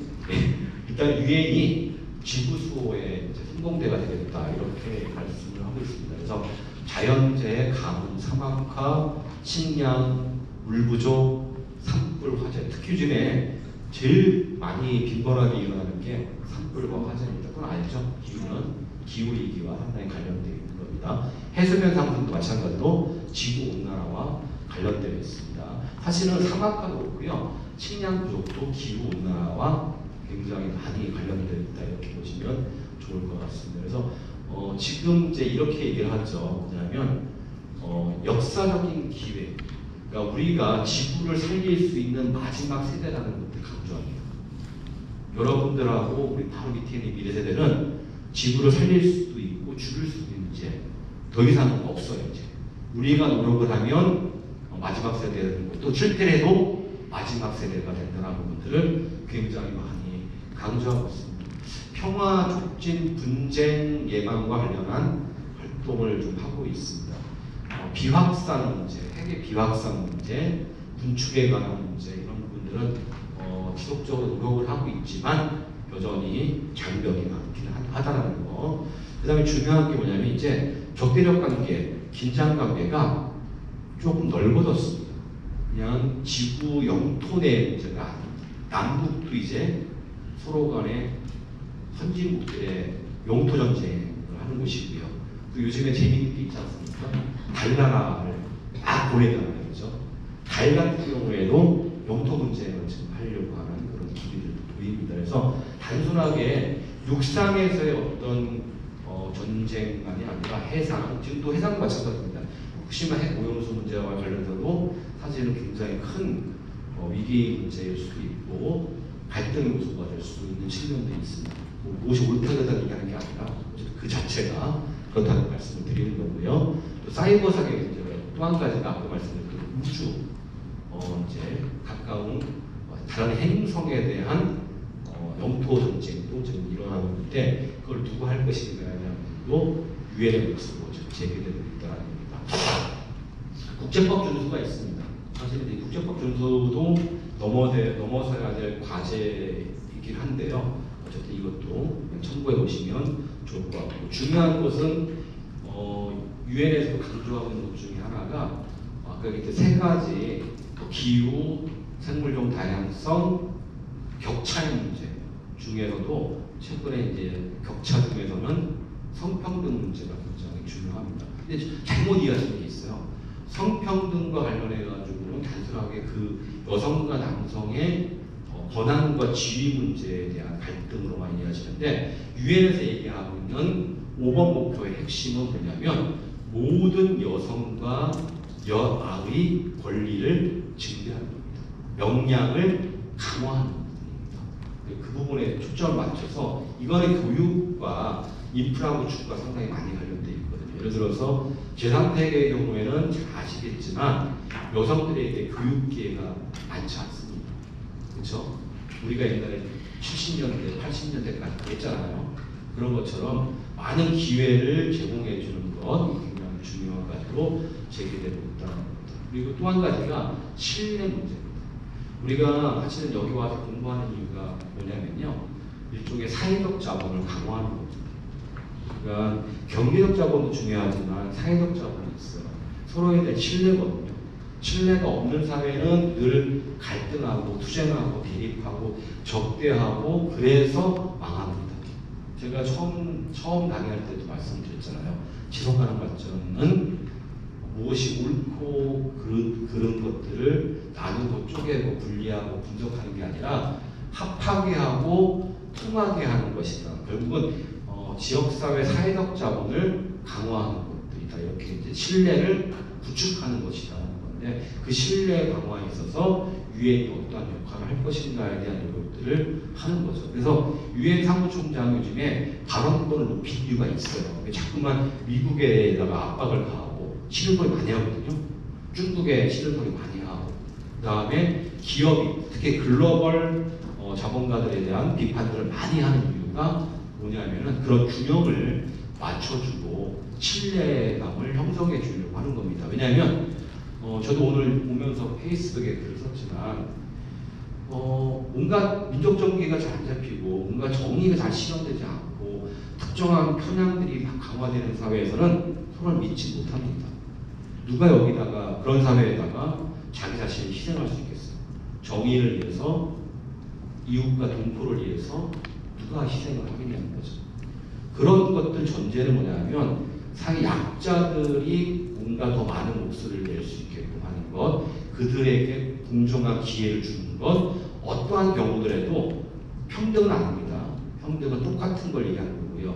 일단 유엔이 지구 수호에 성공대가 되겠다 이렇게 말씀을 하고 있습니다. 그래서 자연재해, 가뭄, 사막화, 식량, 물 부족, 산불 화재, 특히 요즘에 제일 많이 빈번하게 일어나는 게 산불과 화재입니다. 그건 알죠? 기후는 기후위기와 상당히 관련되어 있는 겁니다. 해수면 상승도 마찬가지로 지구온난화와 관련되어 있습니다. 사실은 사막화도 그렇고요. 식량 부족도 기후온난화와 굉장히 많이 관련되어 있다 이렇게 보시면 좋을 것 같습니다. 그래서 지금 이제 이렇게 얘기를 하죠. 뭐냐면 역사적인 기회, 그러니까 우리가 지구를 살릴 수 있는 마지막 세대라는 것을 강조합니다. 여러분들하고 우리 바로 밑에 있는 미래 세대는 지구를 살릴 수도 있고 줄일 수도 있는지 더 이상은 없어요. 이제 우리가 노력을 하면 마지막 세대는 또 실패를 해도 마지막 세대가 된다는 부분들을 굉장히 많이 강조하고 있습니다. 평화 촉진 분쟁 예방과 관련한 활동을 좀 하고 있습니다. 비확산 문제, 핵의 비확산 문제, 군축에 관한 문제 이런 부분들은 지속적으로 노력을 하고 있지만 여전히 장벽이 많긴 하다는 거. 그 다음에 중요한 게 뭐냐면 이제 적대적 관계, 긴장 관계가 조금 넓어졌습니다. 그냥 지구 영토 내 문제가 아닙니다. 남북도 이제 서로 간에 선진국들의 영토 전쟁을 하는 곳이고요. 또 요즘에 재미있는 게 있지 않습니까? 달나라를 막 보내잖아요. 그죠? 달 같은 경우에도 영토 분쟁을 지금 하려고 하는 그런 기류들도 보입니다. 그래서 단순하게 육상에서의 어떤 전쟁만이 아니라 해상, 지금 또 해상 마찬가지입니다. 후쿠시마 핵 오염수 문제와 관련해서도 사실은 굉장히 큰 위기 문제일 수도 있고 갈등 요소가 될 수 있는 측면도 있습니다. 무엇이 옳다고 얘기하는 게 아니라 그 자체가 그렇다는 말씀을 드리는 거고요. 또 사이버상의 문제가 또 한 가지가 아까 말씀드린 우주, 이제 가까운 다른 행성에 대한 영토 전쟁도 지금 일어나고 있는데 그걸 누구 할 것인가에 대한 부분도 유엔의 몫으로 제기되고 있다는 겁니다. 국제법 준수가 있습니다. 사실 이 국제법 준수도 넘어서야 될 과제이긴 한데요. 어쨌든 이것도 참고해 보시면 좋을 것 같고 중요한 것은 유엔에서도 강조하고 있는 것 중에 하나가 아까 이렇게 세 가지 기후, 생물종 다양성, 격차의 문제 중에서도 최근에 이제 격차 중에서는 성평등 문제가 굉장히 중요합니다. 근데 잘못 이해하시는 게 있어요. 성평등과 관련해 가지고는 단순하게 그 여성과 남성의 권한과 지위 문제에 대한 갈등으로만 이해하시는데 유엔에서 얘기하고 있는 5번 목표의 핵심은 뭐냐면 모든 여성과 여아의 권리를 증대하는 겁니다. 역량을 강화하는 부분입니다. 그 부분에 초점을 맞춰서 이거는 교육과 인프라 구축과 상당히 많이 관련되어 있거든요. 예를 들어서 제3세계의 경우에는 잘 아시겠지만 여성들에게 교육 기회가 많지 않습니다. 그렇죠? 우리가 옛날에 70년대, 80년대까지 그랬잖아요. 그런 것처럼 많은 기회를 제공해 주는 것 굉장히 중요한 가지로 제기되고 있다는 겁니다. 그리고 또 한 가지가 신뢰 문제입니다. 우리가 사실은 여기 와서 공부하는 이유가 뭐냐면요. 일종의 사회적 자본을 강화하는 겁니다. 그러니까 경제적 자본도 중요하지만 사회적 자본이 있어요. 서로에 대한 신뢰거든요. 신뢰가 없는 사회는 늘 갈등하고 투쟁하고 대립하고 적대하고 그래서 망합니다. 제가 처음 강의할 때도 말씀드렸잖아요. 지속가능 발전은 무엇이 옳고 그런 것들을 나누고 쪼개고 분리하고 분석하는 게 아니라 합하게 하고 통하게 하는 것이다. 결국은 지역사회 사회적 자본을 강화하는 것들이다. 이렇게 이제 신뢰를 구축하는 것이다. 건데 그 신뢰 강화에 있어서 유엔이 어떠한 역할을 할 것인가에 대한 것들을 하는 거죠. 그래서 유엔 사무총장 요즘에 발언권을 높인 이유가 있어요. 자꾸만 미국에다가 압박을 가하고 시름거리 많이 하거든요. 중국에 시름거리 많이 하고 그 다음에 기업이 특히 글로벌 자본가들에 대한 비판들을 많이 하는 이유가 뭐냐면은 그런 균형을 맞춰주고 신뢰감을 형성해 주려고 하는 겁니다. 왜냐하면 저도 오늘 보면서 페이스북에 글을 썼지만 온갖 민족 정기가 잘 안 잡히고 온갖 정의가 잘 실현되지 않고 특정한 편향들이 막 강화되는 사회에서는 서로를 믿지 못합니다. 누가 여기다가 그런 사회에다가 자기 자신을 희생할 수 있겠어요? 정의를 위해서 이웃과 동포를 위해서 누가 희생을 하겠냐는 거죠. 그런 것들 전제는 뭐냐면 사회 약자들이 뭔가 더 많은 목소리를 낼 수 있게끔 하는 것, 그들에게 공정한 기회를 주는 것, 어떠한 경우들에도 평등은 아닙니다. 평등은 똑같은 걸 얘기하는 거고요.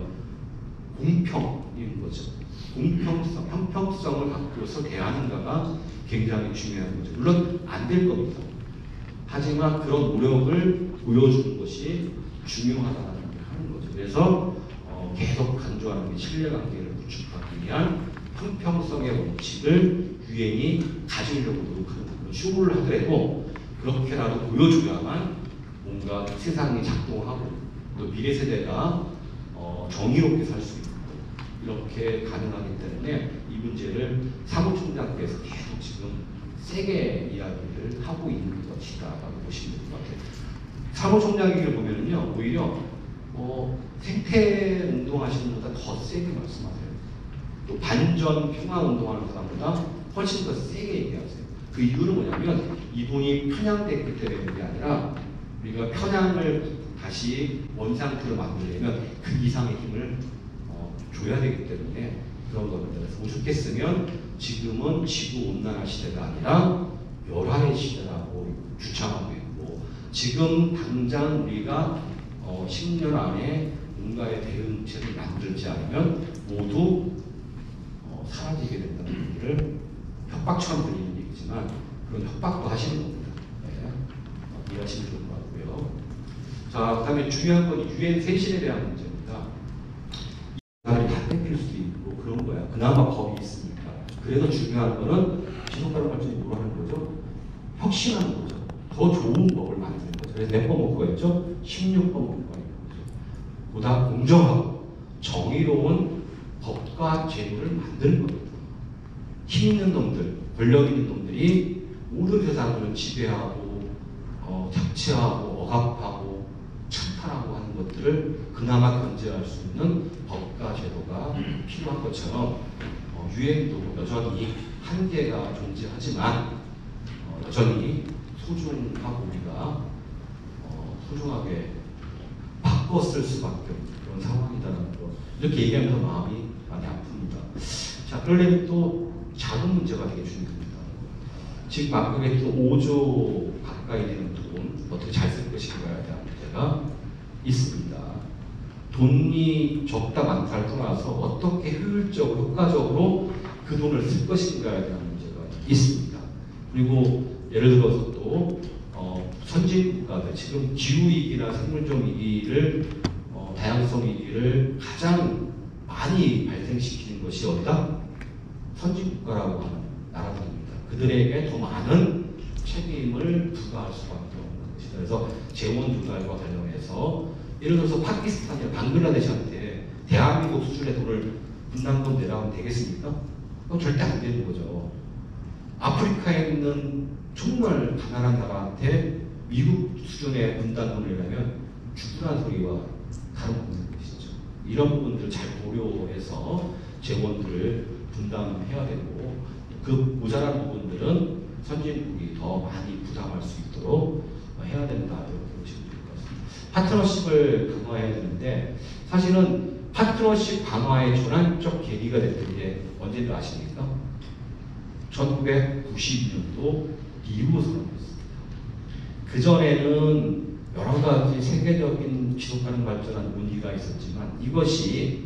공평인 거죠. 공평성, 형평성을 갖고서 대하는가가 굉장히 중요한 거죠. 물론 안 될 겁니다. 하지만 그런 노력을 보여주는 것이 중요하다는 얘기를 하는 거죠. 그래서 계속 강조하는 게 신뢰관계를 구축하기 위한 형평성의 원칙을 유엔이 가지려고 노력하는 거예요. 쇼를 하더라도 그렇게라도 보여줘야만 뭔가 세상이 작동하고 또 미래 세대가 정의롭게 살 수 있고 이렇게 가능하기 때문에 이 문제를 사무총장께서 계속 지금 세게 이야기를 하고 있는 것이다라고 보시면 될 것 같아요. 사무총장에게 보면은요, 오히려 생태 운동하시는 분보다 더 세게 말씀하세요. 또 반전 평화 운동하는 사람보다 훨씬 더 세게 얘기하세요. 그 이유는 뭐냐면 이분이 편향됐기 때문에 게 아니라 우리가 편향을 다시 원상태로 만들려면 그 이상의 힘을 줘야 되기 때문에 그런 겁니다. 그래서 오죽했으면 지금은 지구 온난화 시대가 아니라 열화의 시대라고 주창하고 있고 지금 당장 우리가 10년 안에 뭔가의 대응책을 만들지 않으면 모두 사라지게 된다는 얘기를 협박처럼 들리는 얘기지만 그런 협박도 하시는 겁니다. 네. 이해하시면 좋을 것 같고요. 자, 그 다음에 중요한 건 유엔 쇄신에 대한 문제입니다. 이 나라를 다 뺏길 수도 있고 그런 거야. 그나마 법이 있으니까. 그래서 중요한 거는 지속가능 발전이 뭐라는 거죠? 혁신하는 거죠. 더 좋은 법을 만드는 거죠. 그래서 몇 번 먹고 했죠? 16번 먹고 있는 거죠. 보다 공정하고 정의로운 법과 제도를 만드는 겁니다. 힘 있는 놈들, 권력 있는 놈들이 모든 세상을 지배하고 착취하고 억압하고 찬탈하고 하는 것들을 그나마 견제할 수 있는 법과 제도가 필요한 것처럼 유엔도 여전히 한계가 존재하지만 여전히 소중하고 우리가 소중하게 바꿔 쓸 수밖에 없는 그런 상황이다라는 거 이렇게 얘기하면서 마음이 많이 아픕니다. 자, 그러려면 또 자금 문제가 되게 중요합니다. 지금 아까 했던 5조 가까이 되는 돈 어떻게 잘 쓸 것인가에 대한 문제가 있습니다. 돈이 적다 많다를 떠나서 어떻게 효율적으로 효과적으로 그 돈을 쓸 것인가에 대한 문제가 있습니다. 그리고 예를 들어서 또 선진 국가들 지금 기후 위기나 생물종 위기를 다양성 위기를 가장 많이 발생시키는 것이 어디다? 선진 국가라고 하는 나라들입니다. 그들에게 더 많은 책임을 부과할 수밖에 없는 것이다. 그래서 재원 조달과 관련해서 예를 들어서 파키스탄이나 방글라데시한테 대한민국 수준의 돈을 분담금 내라면 되겠습니까? 그건 절대 안 되는 거죠. 아프리카에 있는 정말 가난한 나라한테 미국 수준의 분담금을 내려면 죽으라는 소리와 다름없는 것이죠. 이런 부분들을 잘 고려해서 재원들을 분담해야 되고 그 모자란 부분들은 선진국이 더 많이 부담할 수 있도록 해야 된다 이렇게 보시면 될 것 같습니다. 파트너십을 강화해야 되는데 사실은 파트너십 강화의 전환적 계기가 됐던 게 언제인지 아십니까? 1992년도 리우 선언이었습니다. 그전에는 여러 가지 세계적인 지속가능 발전한 논의가 있었지만 이것이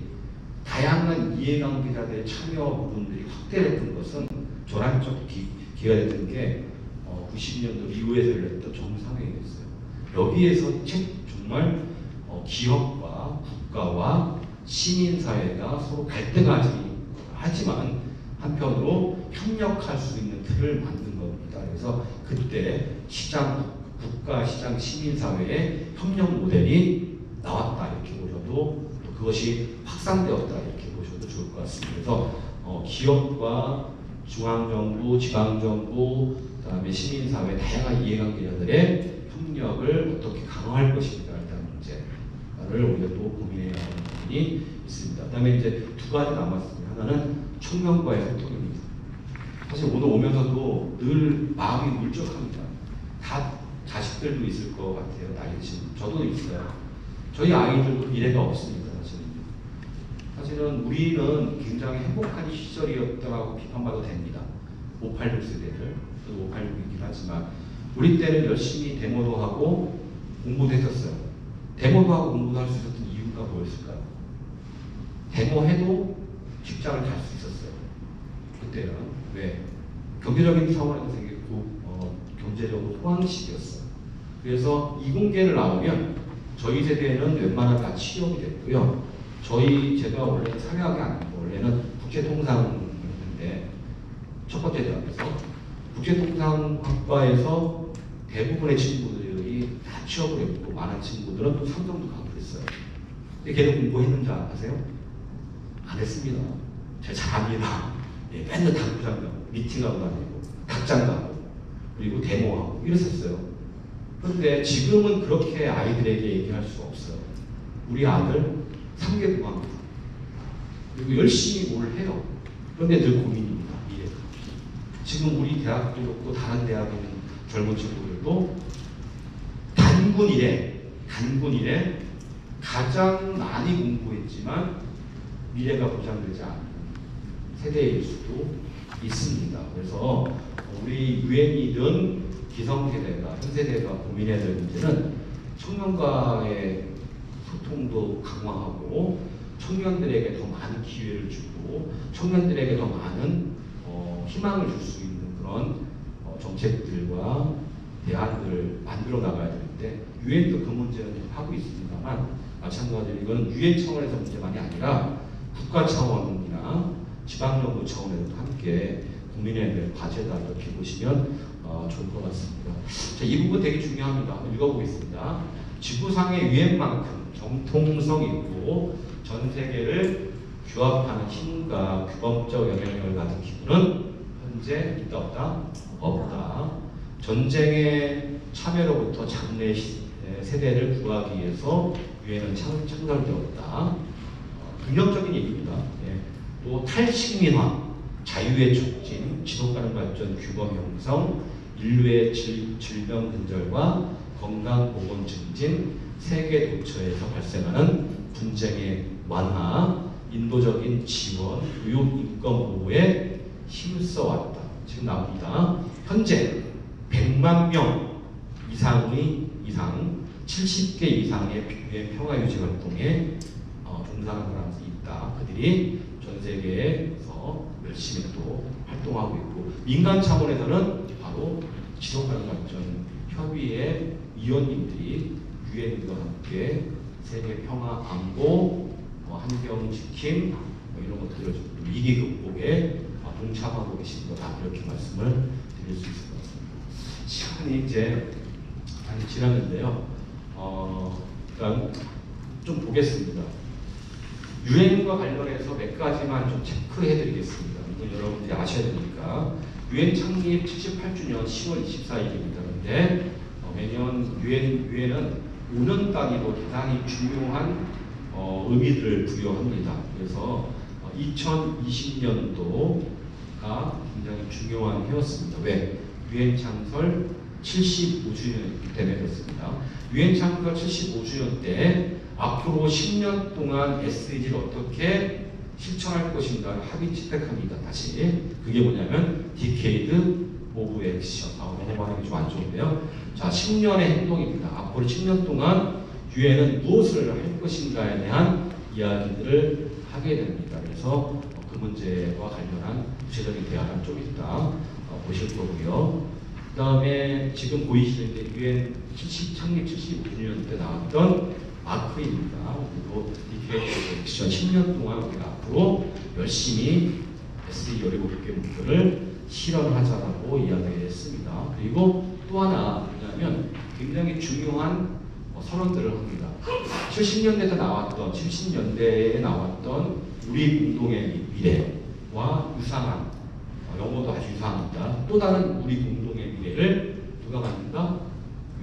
다양한 이해관계자들의 참여 부분들이 확대됐던 것은 전환적 기회가 됐던 게 90년도 리우에서 열렸던 정상회의였어요. 여기에서 정말 기업과 국가와 시민사회가 서로 갈등하지 하지만 한편으로 협력할 수 있는 틀을 만든 겁니다. 그래서 그때 국가, 시장, 시민사회의 협력 모델이 나왔다 이렇게 보셔도 그것이 확산되었다 이렇게 보셔도 좋을 것 같습니다. 그래서 기업과 중앙정부, 지방정부, 그다음에 시민사회 다양한 이해관계자들의 협력을 어떻게 강화할 것인가에 대한 문제를 우리가 또 고민해야 하는 부분이 있습니다. 그다음에 이제 두 가지 남았습니다. 하나는 청년과의 소통입니다. 사실 오늘 오면서도 늘 마음이 울적합니다. 다 자식들도 있을 것 같아요. 나이 드신 저도 있어요. 저희 아이들도 미래가 없습니다. 사실은 우리는 굉장히 행복한 시절이었다고 비판받아도 됩니다. 586 세대들, 586이긴 하지만 우리 때는 열심히 데모도 하고 공부도 했었어요. 데모도 하고 공부도 할 수 있었던 이유가 뭐였을까요? 데모해도 직장을 갈 수 있었어요. 그때는 왜? 경제적인 상황에서 되게 경제적으로 호황식이었어요. 그래서 이공계를 나오면 저희 세대는 웬만하면 다 취업이 됐고요. 제가 원래 사회학이 아니고 원래는 국제통상했는데 첫 번째 대학에서 국제통상학과에서 대부분의 친구들이 다 취업을 했고 많은 친구들은 또 삼성도 가고 그랬어요. 근데 걔는 공부했는지 아세요? 안 했습니다. 제가 잘합니다. 예, 맨날 당구장 가고 미팅하고 다니고 닭장 가고 그리고 데모하고 이랬었어요. 그런데 지금은 그렇게 아이들에게 얘기할 수 없어요. 우리 아들 3개 구합니다. 그리고 열심히 뭘 해요. 그런데 늘 고민입니다. 미래가. 지금 우리 대학도 그렇고 다른 대학에 있는 젊은 친구들도 단군 이래 가장 많이 공부했지만 미래가 보장되지 않는 세대일 수도 있습니다. 그래서 우리 유엔이든 기성세대가 현세대가 고민해야 될 문제는 청년과의 소통도 강화하고 청년들에게 더 많은 기회를 주고 청년들에게 더 많은 희망을 줄 수 있는 그런 정책들과 대안들을 만들어 나가야 되는데 유엔도 그 문제는 하고 있습니다만 마찬가지로 이건 유엔 차원에서 문제만이 아니라 국가 차원이나 지방정부 차원에서도 함께 고민해야 될 과제다 이렇게 보시면 좋을 것 같습니다. 자, 이 부분 되게 중요합니다. 한번 읽어보겠습니다. 지구상의 유엔만큼 정통성 있고 전 세계를 규합하는 힘과 규범적 영향력을 가진 기구는 현재 있다 없다? 없다. 전쟁의 참여로부터 장래 세대를 구하기 위해서 유엔은 창설되었다. 긍정적인 얘기입니다. 예. 또 탈식민화, 자유의 촉진, 지속가능 발전, 규범 형성, 인류의 질병 근절과 건강 보건 증진, 세계 도처에서 발생하는 분쟁의 완화, 인도적인 지원, 교육 인권 보호에 힘써왔다. 지금 나옵니다. 현재 100만 명 이상 70개 이상의 평화 유지 활동에 종사하는 사람이 있다. 그들이 전 세계에서 열심히 또 활동하고 있고 민간 차원에서는 바로 지속가능 발전 협의회 위원님들이 유엔과 함께 세계 평화 안보, 환경 지킴 이런 것들을 위기 극복에 동참하고 계신 거다 이렇게 말씀을 드릴 수 있을 것 같습니다. 시간이 이제 많이 지났는데요. 일단 좀 보겠습니다. 유엔과 관련해서 몇 가지만 좀 체크해드리겠습니다. 이건 여러분들이 아셔야 되니까. 유엔 창립 78주년 10월 24일입니다. 그런데 매년 유엔은 5년 단위로 대단히 중요한 의미들을 부여합니다. 그래서 2020년도가 굉장히 중요한 해였습니다. 왜? 유엔 창설 75주년 때문에 그렇습니다. 유엔 창설 75주년 때 앞으로 10년 동안 SDG를 어떻게 실천할 것인가를 합의 채택합니다. 다시 그게 뭐냐면 Decade of Action. 넘어가는 게 좀 안 좋은데요. 자, 10년의 행동입니다. 앞으로 10년 동안 유엔은 무엇을 할 것인가에 대한 이야기들을 하게 됩니다. 그래서 그 문제와 관련한 구체적인 대화를 좀 이따 보실 거고요. 그 다음에 지금 보이시는 게 유엔 창립 75주년 때 나왔던 마크입니다. 그리고 Decade 액션 10년 동안 우리가 앞으로 열심히 SDG 17개 목표를 실현하자라고 이야기했습니다. 그리고 또 하나 뭐냐면 굉장히 중요한 선언들을 합니다. 70년대에 나왔던 우리 공동의 미래와 유사한 영어도 아주 유사합니다. 또 다른 우리 공동의 미래를 누가 만든다?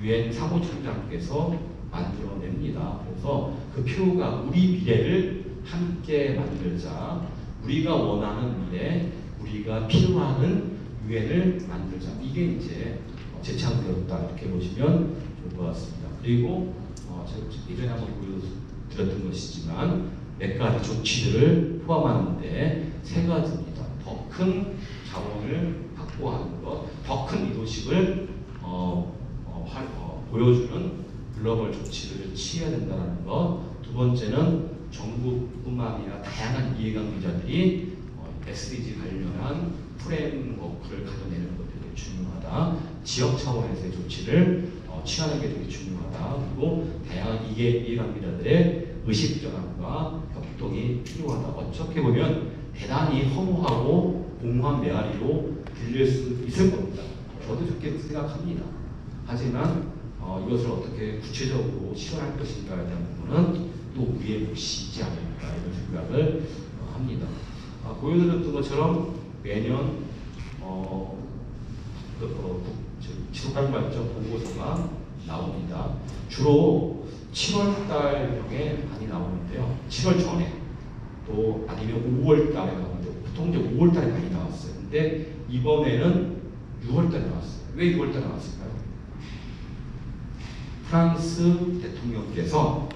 유엔 사무총장께서 만들어냅니다. 그래서 그 표가 우리 미래를 함께 만들자. 우리가 원하는 미래, 우리가 필요하는 유엔을 만들자. 이게 이제 재창되었다 이렇게 보시면 좋을 것 같습니다. 그리고 제가 예전에 한번 보여드렸던 것이지만 몇 가지 조치들을 포함하는데 3가지입니다. 더 큰 자원을 확보하는 것, 더 큰 리더십을 보여주는 글로벌 조치를 취해야 된다는 것. 두 번째는 정부뿐만 아니라 다양한 이해관계자들이 SDG 관련한 프레임워크를 가져내는 것이 중요하다. 지역 차원에서의 조치를 취하는 게 되게 중요하다. 그리고 다양한 이해관계자들의 의식 전환과 협동이 필요하다. 어떻게 보면 대단히 허무하고 공허한 메아리로 들릴 수 있을 겁니다. 저도 그렇게 생각합니다. 하지만 이것을 어떻게 구체적으로 실현할 것인가에 대한 부분은 또 우리의 몫이 있지 않을까 이런 생각을 합니다. 보여드렸던 것처럼 매년 지속가능발전 보고서가 나옵니다. 주로 7월달경에 많이 나오는데요. 7월 전에 또 아니면 5월달에 나오는데 보통 이제 5월달에 많이 나왔어요. 근데 이번에는 6월달에 나왔어요. 왜 6월달에 나왔을까요? 프랑스 대통령께서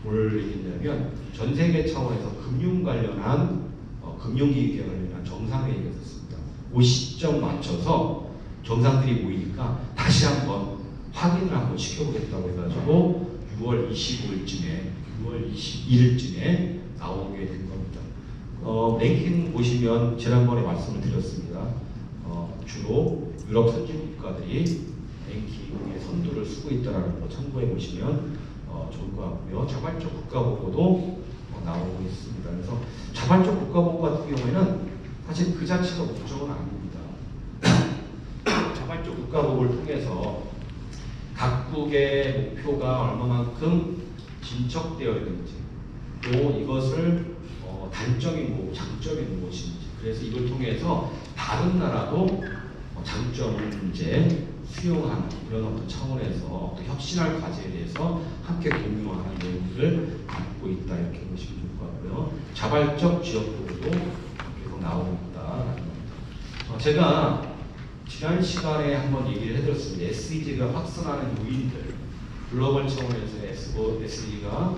뭘 얘기했냐면 전 세계 차원에서 금융 관련한 금융기획에 관련한 정상회의가 있었습니다. 그 시점 맞춰서 정상들이 모이니까 다시 한번 확인을 한번 시켜보겠다고 해가지고 6월 25일쯤에 6월 21일쯤에 나오게 된 겁니다. 랭킹 보시면 지난번에 말씀을 드렸습니다. 주로 유럽 선진 국가들이 랭킹의 선두를 쓰고 있다는 거 참고해 보시면 좋을 것 같고요. 자발적 국가보고도 나오고 있습니다. 그래서 자발적 국가보고 같은 경우에는 사실 그 자체가 목적은 아닙니다. 자발적 국가보고를 통해서 각국의 목표가 얼마만큼 진척되어 있는지 또 이것을 단점이 뭐고 장점이 무엇인지 그래서 이걸 통해서 다른 나라도 장점을 이제 수용하는 이런 어떤 차원에서 어떤 혁신할 과제에 대해서 함께 공유하는 내용들을 담고 있다 이렇게 보시면 좋을 것 같고요. 자발적 지역보고도 계속 나오고 있다라는 겁니다. 제가 지난 시간에 한번 얘기를 해드렸습니다. SDG가 확산하는 요인들 글로벌 차원에서 SDG가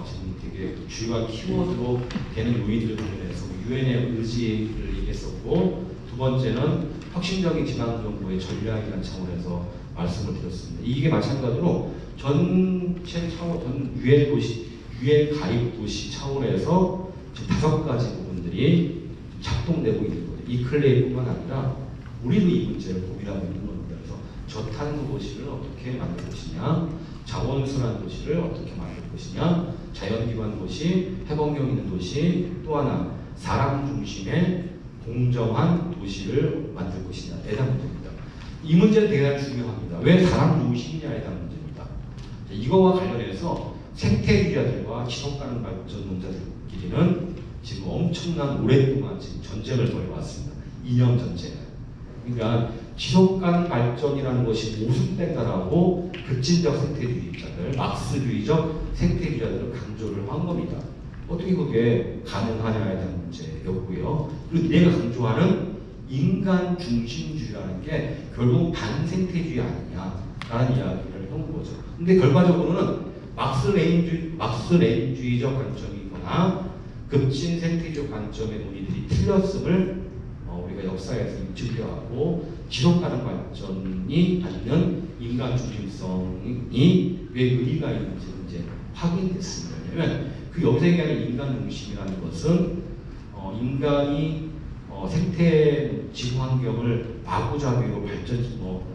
지금 되게 주요한 키워드로 되는 요인들 관련해서 유엔의 의지를 얘기했었고 두 번째는 혁신적인 지방정부의 전략이라는 차원에서 말씀을 드렸습니다. 이게 마찬가지로 전체 차원, 전 유엔 도시, 유엔 가입 도시 차원에서 지금 5가지 부분들이 작동되고 있는 거예요. 이 클레이뿐만 아니라 우리도 이 문제를 고민하고 있는 겁니다. 그래서 저탄소 도시를 어떻게 만들 것이냐, 자원순환 도시를 어떻게 만들 것이냐, 자연기반 도시, 회복력 있는 도시, 또 하나 사람 중심의 공정한 도시를 만들 것이냐에 대한 문제입니다. 이 문제는 대단히 중요합니다. 왜 사람 중심이냐에 대한 문제입니다. 이거와 관련해서 생태주의자들과 지속가능 발전론자들끼리는 지금 엄청난 오랫동안 지금 전쟁을 벌여왔습니다. 이념 전쟁. 그러니까 지속가능 발전이라는 것이 모순된다라고 급진적 생태주의자들, 막스주의적 생태주의자들을 강조를 한 겁니다. 어떻게 그게 가능하냐에 대한 문제였고요. 그리고 내가 강조하는 인간 중심주의라는 게 결국 반생태주의 아니냐라는 이야기를 한 거죠. 근데 결과적으로는 막스레인주의적 관점이거나 급진 생태주의 관점의 논의들이 틀렸음을 우리가 역사에서 인증되어왔고 지속가능 발전이 갖는 인간 중심성이 왜 의미가 있는지 이제 확인됐습니다. 왜냐하면 그 여기서 얘기하는 인간 중심이라는 것은 인간이 생태 지구 환경을 마구잡이로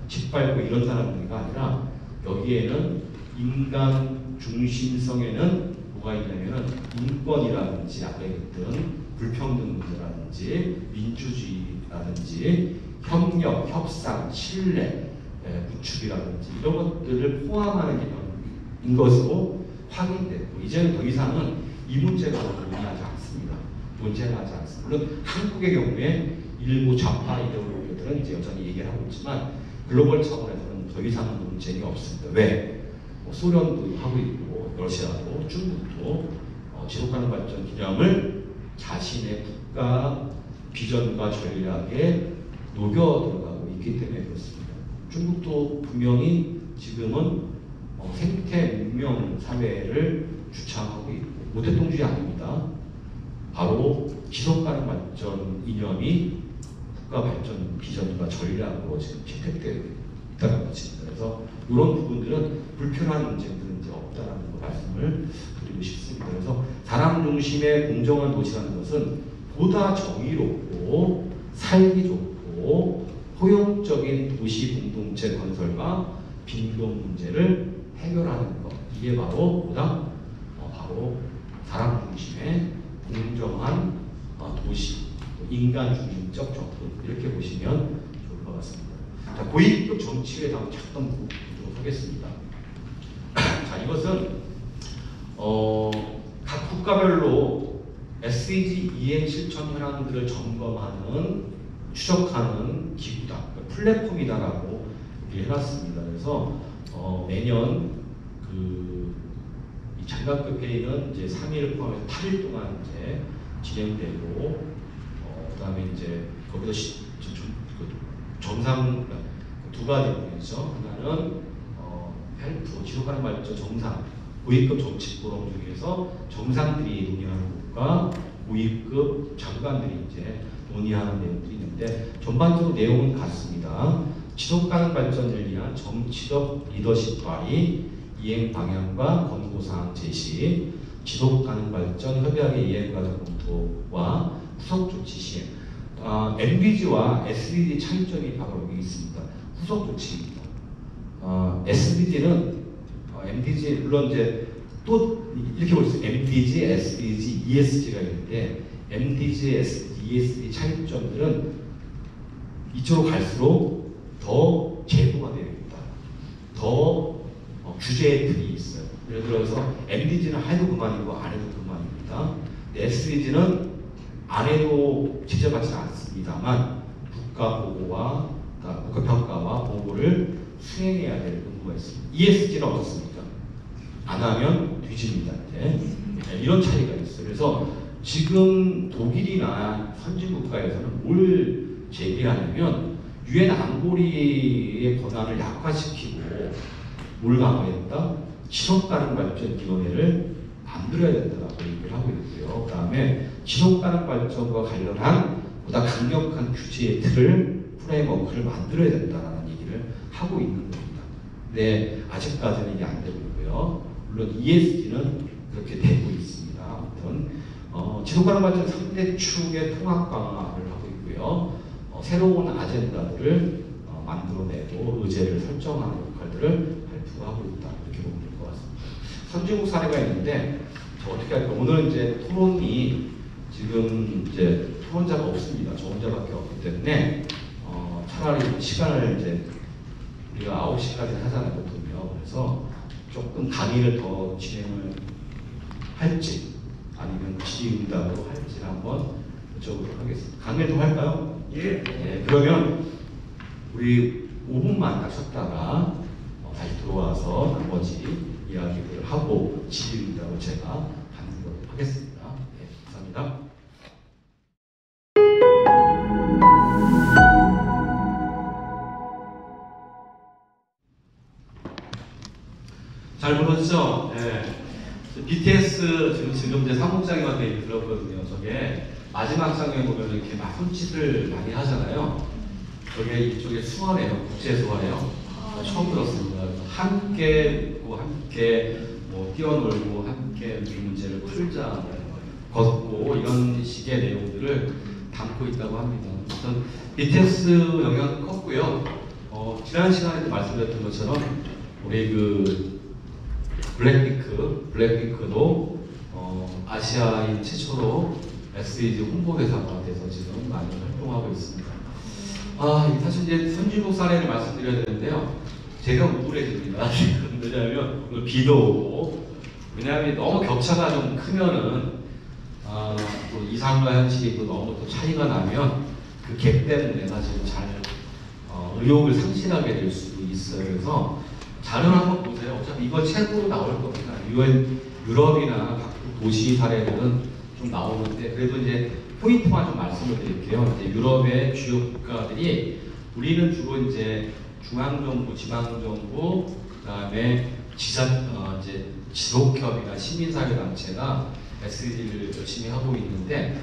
짓밟고 이런 사람들이 아니라 여기에는 인간 중심성에는 뭐가 있냐면은 인권이라든지 아까 얘기했던 불평등 문제라든지 민주주의라든지 협력, 협상, 신뢰, 구축이라든지 이런 것들을 포함하는 개념인 것으로 확인됐고 이제는 더 이상은 이 문제가 논의하지 않습니다. 논쟁하지 않습니다. 물론 한국의 경우에 일부 좌파 이데올로기들은 이제 여전히 얘기를 하고 있지만 글로벌 차원에서는 더 이상은 논쟁이 없습니다. 왜? 소련도 하고 있고 러시아도 중국도 지속가능 발전 기념을 자신의 국가 비전과 전략에 녹여 들어가고 있기 때문에 그렇습니다. 중국도 분명히 지금은 생태 문명 사회를 주창하고 있고 모택동주의 아닙니다. 바로 지속가능 발전 이념이 국가 발전 비전과 전략으로 지금 채택되어 있다는 것입니다. 그래서 이런 부분들은 불편한 문제들은 이제 없다라는 거 말씀을 드리고 싶습니다. 그래서 사람 중심의 공정한 도시라는 것은 보다 정의롭고 살기 좋고 포용적인 도시 공동체 건설과 빈곤 문제를 해결하는 것. 이게 바로 뭐다? 바로 사람 중심의 공정한 도시, 인간 중심적 접근 이렇게 보시면 좋을 것 같습니다. 자, 고위급 정치에 대한 잠깐 보도록 하겠습니다. 자, 이것은 각 국가별로 SDG 이행 실천 현황들을 점검하는 추적하는 기구다, 그러니까 플랫폼이다라고 해놨습니다. 그래서 매년 이 장관급 회의는 이제 3일 포함해서 8일 동안 이제 진행되고, 그다음에 이제 거기서 정상 두 가지죠. 하나는 헬프 지속가능 발전 정상 고위급 정치 포럼 중에서 정상들이 논의하는 것과 고위급 장관들이 이제 논의하는 내용들이 있는데 전반적으로 내용은 같습니다. 지속가능 발전을 위한 정치적 리더십 발휘, 이행 방향과 권고사항 제시, 지속가능 발전 협약의 이행 과정 검토와 후속 조치 시행. MDG와 SDG 차이점이 바로 여기 있습니다. 후속 조치입니다. SDG는 MDG 물론 이제 또 이렇게 볼 수 있어요. MDG, SDG, ESG가 있는데 MDG, SDG, ESG 차이점들은 이쪽으로 갈수록 더 제도가 되어 있다. 더 규제의 틀이 있어요. 예를 들어서 MDG는 해도 그만이고 안 해도 그만입니다. SDG는 안 해도 제재받지는 않습니다만 국가보고와 국가평가와 보고를 수행해야 될 의무가 있습니다. ESG는 어떻습니까? 안 하면 뒤집니다. 이런 차이가 있어요. 그래서 지금 독일이나 선진국가에서는 뭘 제기하냐면 유엔 안보리의 권한을 약화시키고 뭘 강화했다? 지속가능 발전 위원회를 만들어야 된다고 얘기를 하고 있고요. 그 다음에 지속가능 발전과 관련한 보다 강력한 규제의 틀을 프레임워크를 만들어야 된다는 얘기를 하고 있는 겁니다. 근데 아직까지는 이게 안 되고 있고요. 물론 ESG는 그렇게 되고 있습니다. 아무튼 지속가능 발전 3대 축의 통합 강화를 하고 있고요. 새로운 아젠다들을 만들어내고 의제를 설정하는 역할들을 발표하고 있다. 이렇게 보면 될 것 같습니다. 선진국 사례가 있는데 어떻게 할까? 오늘 이제 토론이 지금 이제 토론자가 없습니다. 저 혼자밖에 없기 때문에 차라리 시간을 이제 우리가 9시까지 하잖아요, 보통요. 그래서 조금 강의를 더 진행을 할지 아니면 질의응답으로 할지 한번 여쭤보도록 하겠습니다. 강의를 더 할까요? 예. 네, 그러면 우리 5분만 딱 쉬었다가 다시 들어와서 나머지 이야기들을 하고 질의응답을 제가 받는 하겠습니다. 네, 감사합니다. 잘 보셨죠? 네. BTS 지금 이제 사무장님한테 들었거든요. 저게 마지막 장면에 보면 이렇게 막 손짓을 많이 하잖아요. 저게 이쪽에 수화래요. 국제 수화래요. 처음 들었습니다. 함께 뭐 뛰어놀고 함께 우리 문제를 풀자, 걷고 이런 식의 내용들을 담고 있다고 합니다. 우선 BTS 영향은 컸고요. 지난 시간에 말씀드렸던 것처럼 우리 블랙핑크도 아시아인 최초로 SDG 홍보대사가 돼서 지금 많이 활동하고 있습니다. 사실 이제 선진국 사례를 말씀드려야 되는데요. 제가 우울해집니다. 왜냐하면 오늘 비도 오고, 왜냐하면 너무 격차가 좀 크면은 또 이상과 현실이 또 너무 또 차이가 나면 그 갭 때문에 사실 잘 의욕을 상실하게 될 수도 있어요. 그래서 자료를 한번 보세요. 어차피 이거 책으로 나올 겁니다. 유럽이나 각국 도시 사례들은 좀 나오는데 그래도 이제 포인트만 좀 말씀을 드릴게요. 이제 유럽의 주요 국가들이 우리는 주로 이제 중앙정부, 지방정부, 그다음에 이제 지속협이나 시민사회단체가 SDG를 열심히 하고 있는데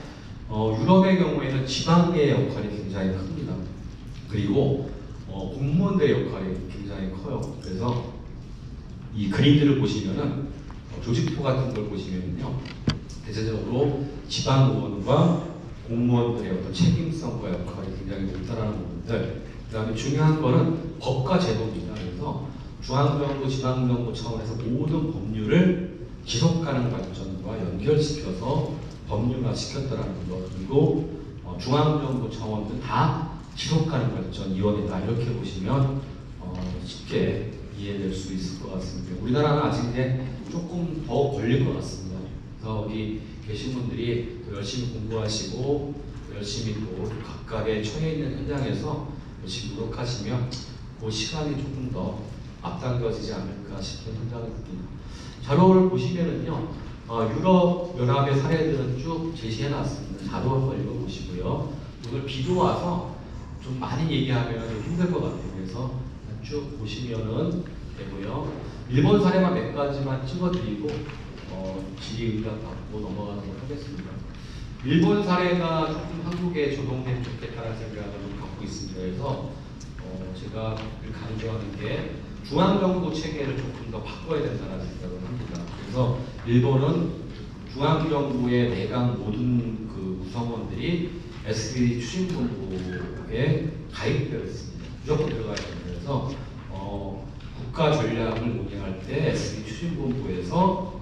유럽의 경우에는 지방의 역할이 굉장히 큽니다. 그리고 공무원들의 역할이 굉장히 커요. 그래서 이 그림들을 보시면은 조직토 같은 걸 보시면요, 대체적으로 지방 의원과 공무원들의 어떤 책임성과 역할이 굉장히 높다라는 부분들 그다음에 중요한 거는 법과 제도입니다. 그래서 중앙정부, 지방정부 차원에서 모든 법률을 지속가능 발전과 연결시켜서 법률화 시켰다라는 것. 그리고 중앙정부 차원도 다 지속가능 발전 이원이다. 이렇게 보시면 쉽게 이해될 수 있을 것 같습니다. 우리나라는 아직 이제 조금 더 걸릴 것 같습니다. 그래서 여기 계신 분들이 또 열심히 공부하시고 열심히 또 각각의 처해 있는 현장에서 열심히 노력하시면 그 시간이 조금 더 앞당겨지지 않을까 싶은 생각이 듭니다. 자료를 보시면은요, 유럽 연합의 사례들은 쭉 제시해놨습니다. 자료 한번 읽어보시고요. 이걸 비교와서 좀 많이 얘기하면 힘들 것 같아요. 그래서 쭉 보시면은 되고요. 일본 사례만 몇 가지만 찍어드리고 질의응답 받고 넘어가는 걸 하겠습니다. 일본 사례가 조금 한국에 적용되면 좋겠다는 생각을 갖고 있습니다. 그래서 제가 강조하는 게 중앙정부 체계를 조금 더 바꿔야 된다는 생각을 합니다. 그래서 일본은 중앙정부의 내각 모든 그 구성원들이 SBD 추진본부에 가입되어 있습니다. 무조건 들어가야 됩니다. 그래서 국가 전략을 운영할 때 SBD 추진본부에서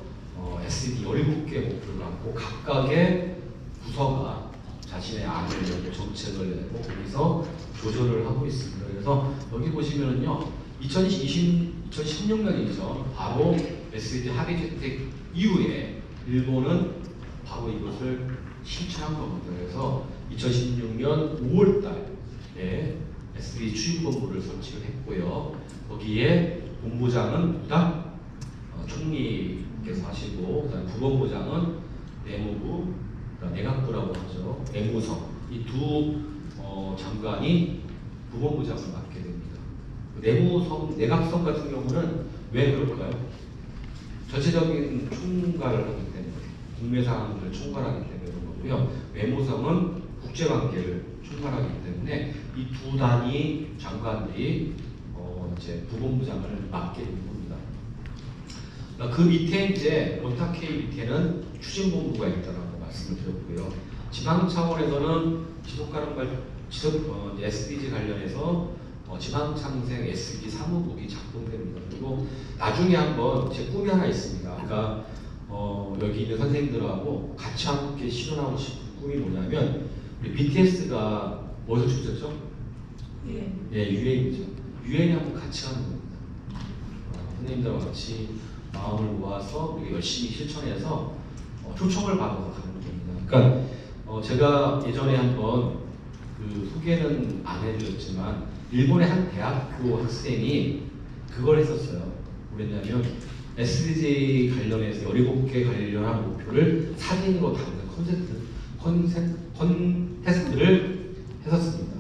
SBD 17개 목표를 갖고 각각의 부서가 자신의 안을 내고 정책을 내고 거기서 조절을 하고 있습니다. 그래서 여기 보시면은요, 2016년이죠. 바로 SBD 합의주택 이후에 일본은 바로 이것을 실천한 겁니다. 그래서 2016년 5월달에 SBD 추진본부를 설치를 했고요. 거기에 본부장은 부당 총리께서 하시고, 그다음에 부본부장은 내무부, 내각부라고 하죠. 내무성 이 두 장관이 부본부장을 맡게 됩니다. 내무성, 내각성 같은 경우는 왜 그럴까요? 전체적인 총괄을 하기 때문에 국내 상황을 총괄하기 때문에 그런 거고요. 외무성은 국제관계를 총괄하기 때문에 이 두 단위 장관들이 이제 부본부장을 맡게 되는 겁니다. 그 밑에 이제 오타케이 밑에는 추진본부가 있다라고 말씀을 드렸고요. 지방 차원에서는 SDG 관련해서 지방창생 SDG 사무국이 작동됩니다. 그리고 나중에 한번 제 꿈이 하나 있습니다. 그러니까 여기 있는 선생님들하고 같이 함께 실현하고 싶은 꿈이 뭐냐면, 우리 BTS가 뭐에서 춤췄죠? 예, 유엔이죠. 유엔이 한번 같이 하는 겁니다. 선생님들과 같이 마음을 모아서 우리가 열심히 실천해서 초청을 받아서 가는 겁니다. 그러니까 제가 예전에 한번 그 소개는 안 해드렸지만 일본의 한 대학교 학생이 그걸 했었어요. 뭐랬냐면 SDG 관련해서 17개 관련한 목표를 사진으로 담는 콘테스트를 했었습니다.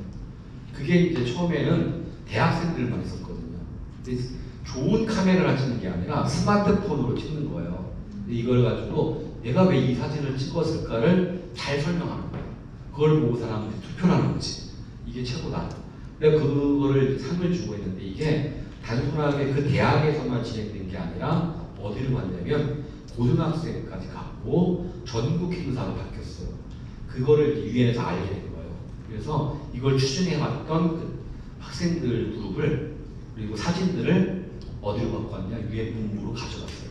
그게 이제 처음에는 대학생들만 했었거든요. 근데 좋은 카메라를 찍는 게 아니라 스마트폰으로 찍는 거예요. 근데 이걸 가지고 내가 왜 이 사진을 찍었을까를 잘 설명하는 거예요. 그걸 보고 사람들이 투표를 하는 거지. 이게 최고다. 내가 그거를 상을 주고 있는데, 이게 단순하게 그 대학에서만 진행된 게 아니라 어디로 갔냐면 고등학생까지 갔고 전국 행사로 바뀌었어요. 그거를 유엔에서 알게 된 거예요. 그래서 이걸 추진해왔던 그 학생들 그룹을, 그리고 사진들을 어디로 갖고 왔냐? 유엔 본부로 가져갔어요.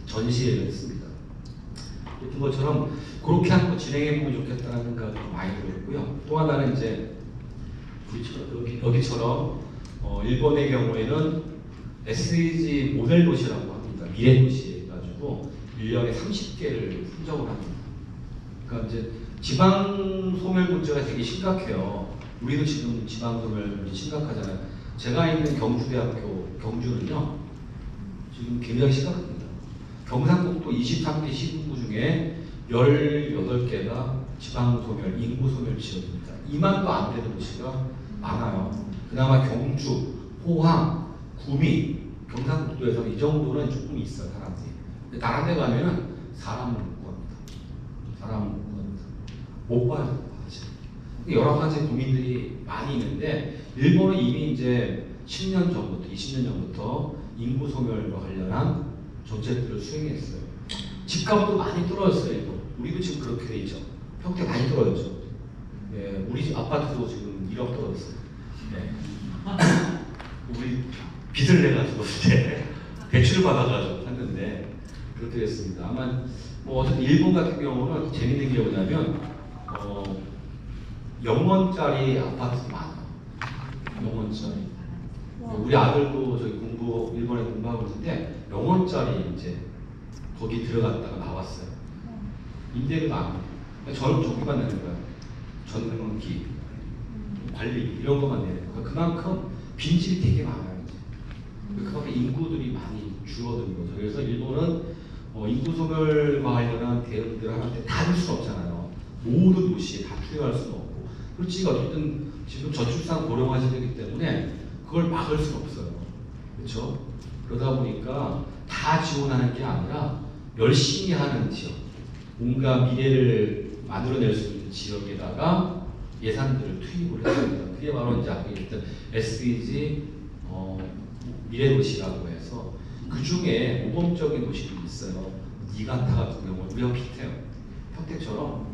전시회를 했습니다. 그런 것처럼 그렇게 한번 진행해보면 좋겠다는 생각이 많이 들었고요. 또 하나는 이제 여기처럼 일본의 경우에는 SDG 모델 도시라고 합니다. 미래 도시 해가지고 1년에 30개를 선정을 합니다. 그러니까 이제 지방 소멸 문제가 되게 심각해요. 우리도 지금 지방 소멸 문제 심각하잖아요. 제가 있는 경주대학교 경주는요, 지금 굉장히 심각합니다. 경상북도 23개 시군구 중에 18개가 지방 소멸, 인구 소멸 지역입니다. 2만도 안 되는 도시가 많아요. 그나마 경주, 포항, 구미, 경상북도에서는 이 정도는 조금 있어요, 사람들이. 근데 다른 데 가면은 사람을 못 구합니다. 사람을 못 구합니다. 못 봐요, 사실. 여러 가지 고민들이 많이 있는데, 일본은 이미 이제 10년 전부터, 20년 전부터 인구 소멸과 관련한 정책들을 수행했어요. 집값도 많이 떨어졌어요, 일본. 우리도 지금 그렇게 돼 있죠. 평택 많이 떨어졌죠. 예, 우리 집 아파트도 지금 1억 떨어졌어요. 네. 우리 빚을 내가지고 이제 대출을 받아가지고 샀는데 그렇게 됐습니다. 아마 뭐 어쨌든 일본 같은 경우는 재밌는 게 뭐냐면 0원짜리 아파트도 많아요. 0원짜리. 우리 아들도 저기 일본에 공부하고 있는데 0원짜리 이제 거기 들어갔다가 나왔어요. 임대료가 안 돼요. 저는 저기만 내는 거야. 전등기, 관리 이런 것만 내는 거야. 그만큼 빈집이 되게 많아요. 그만큼 인구들이 많이 줄어든 거죠. 그래서 일본은 인구 소멸과 관련한 대응들을 하는데 다 할 수 없잖아요. 모든 도시에 다 투여할 수는 없고. 그렇지 어쨌든 지금 저출산 고령화 시대이기 때문에 그걸 막을 수는 없어요. 그렇죠? 그러다 보니까 다 지원하는 게 아니라 열심히 하는 지역, 뭔가 미래를 만들어낼 수 있는 지역에다가 예산들을 투입을 해야 됩니다. 그게 바로 이제 아까 얘기했던 SDG 미래도시라고 해서 그 중에 모범적인 도시들이 있어요. 니가타 같은 경우는 우리가 비슷해요. 평택처럼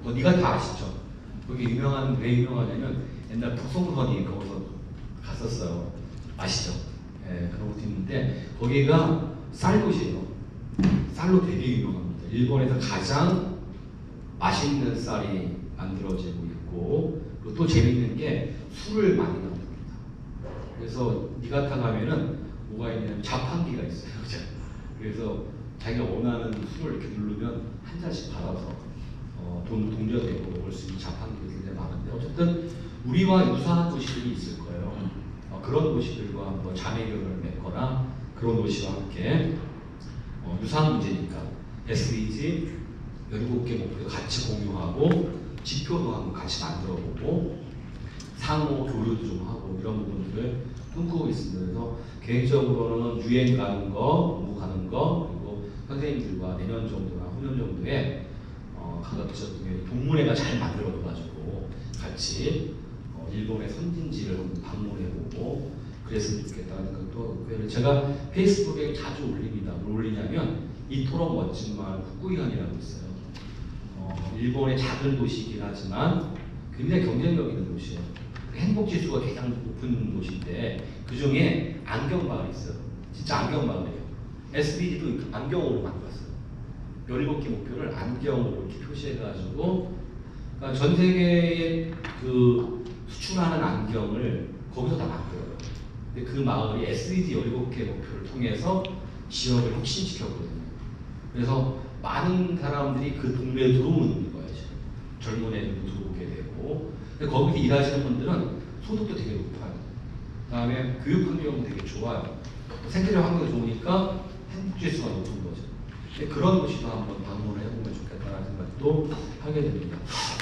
니가타 아시죠? 거기 왜 유명하냐면 옛날 북송선이 거기서 갔었어요. 아시죠? 예, 그런 것도 있는데 거기가 쌀도시예요. 쌀로 되게 유명합니다. 일본에서 가장 맛있는 쌀이 만들어지고 있고 그리고 또 재밌는 게 술을 많이 만듭니다. 그래서 니가타 가면은 뭐가 있냐면 자판기가 있어요. 그래서 자기가 원하는 술을 이렇게 누르면 한 잔씩 받아서 돈 동전되고 먹을 수 있는 자판기가 굉장히 많은데 어쨌든 우리와 유사한 도시들이 있을 거예요. 그런 도시들과 한번 자매결을 맺거나 그런 도시와 함께 유사한 문제니까 SDG 17개 목표 같이 공유하고 지표도 한번 같이 만들어보고 상호 교류도 좀 하고 이런 부분들을 꿈꾸고 있습니다. 그래서 개인적으로는 유엔 가는 거, 공부 가는 거 그리고 선생님들과 내년 정도나 후년 정도에 가급적 동문회가 잘 만들어져가지고 같이 일본의 선진지를 한번 방문해보고 그랬으면 좋겠다는 것도 제가 페이스북에 자주 올립니다. 뭘 올리냐면 이토록 멋진 마을 후쿠이현이라고 있어요. 일본의 작은 도시이긴 하지만 굉장히 경쟁력 있는 도시예요. 행복지수가 가장 높은 도시인데 그 중에 안경마을이 있어요. 진짜 안경마을이에요. SDG도 안경으로 만들었어요. 17개 목표를 안경으로 이렇게 표시해가지고 그러니까 전 세계에 그 수출하는 안경을 거기서 다 만들어요. 근데 그 마을이 SDG 17개 목표를 통해서 지역을 혁신시켰거든요. 그래서 많은 사람들이 그 동네에 들어오는 거예요. 지금. 젊은 애들도 들어오게 되고 근데 거기서 일하시는 분들은 소득도 되게 높아요. 그 다음에 교육 환경도 되게 좋아요. 생태적 환경이 좋으니까 행복지수가 높은 거죠. 그런 곳이도 한번 방문을 해보면 좋겠다는 생각도 하게 됩니다.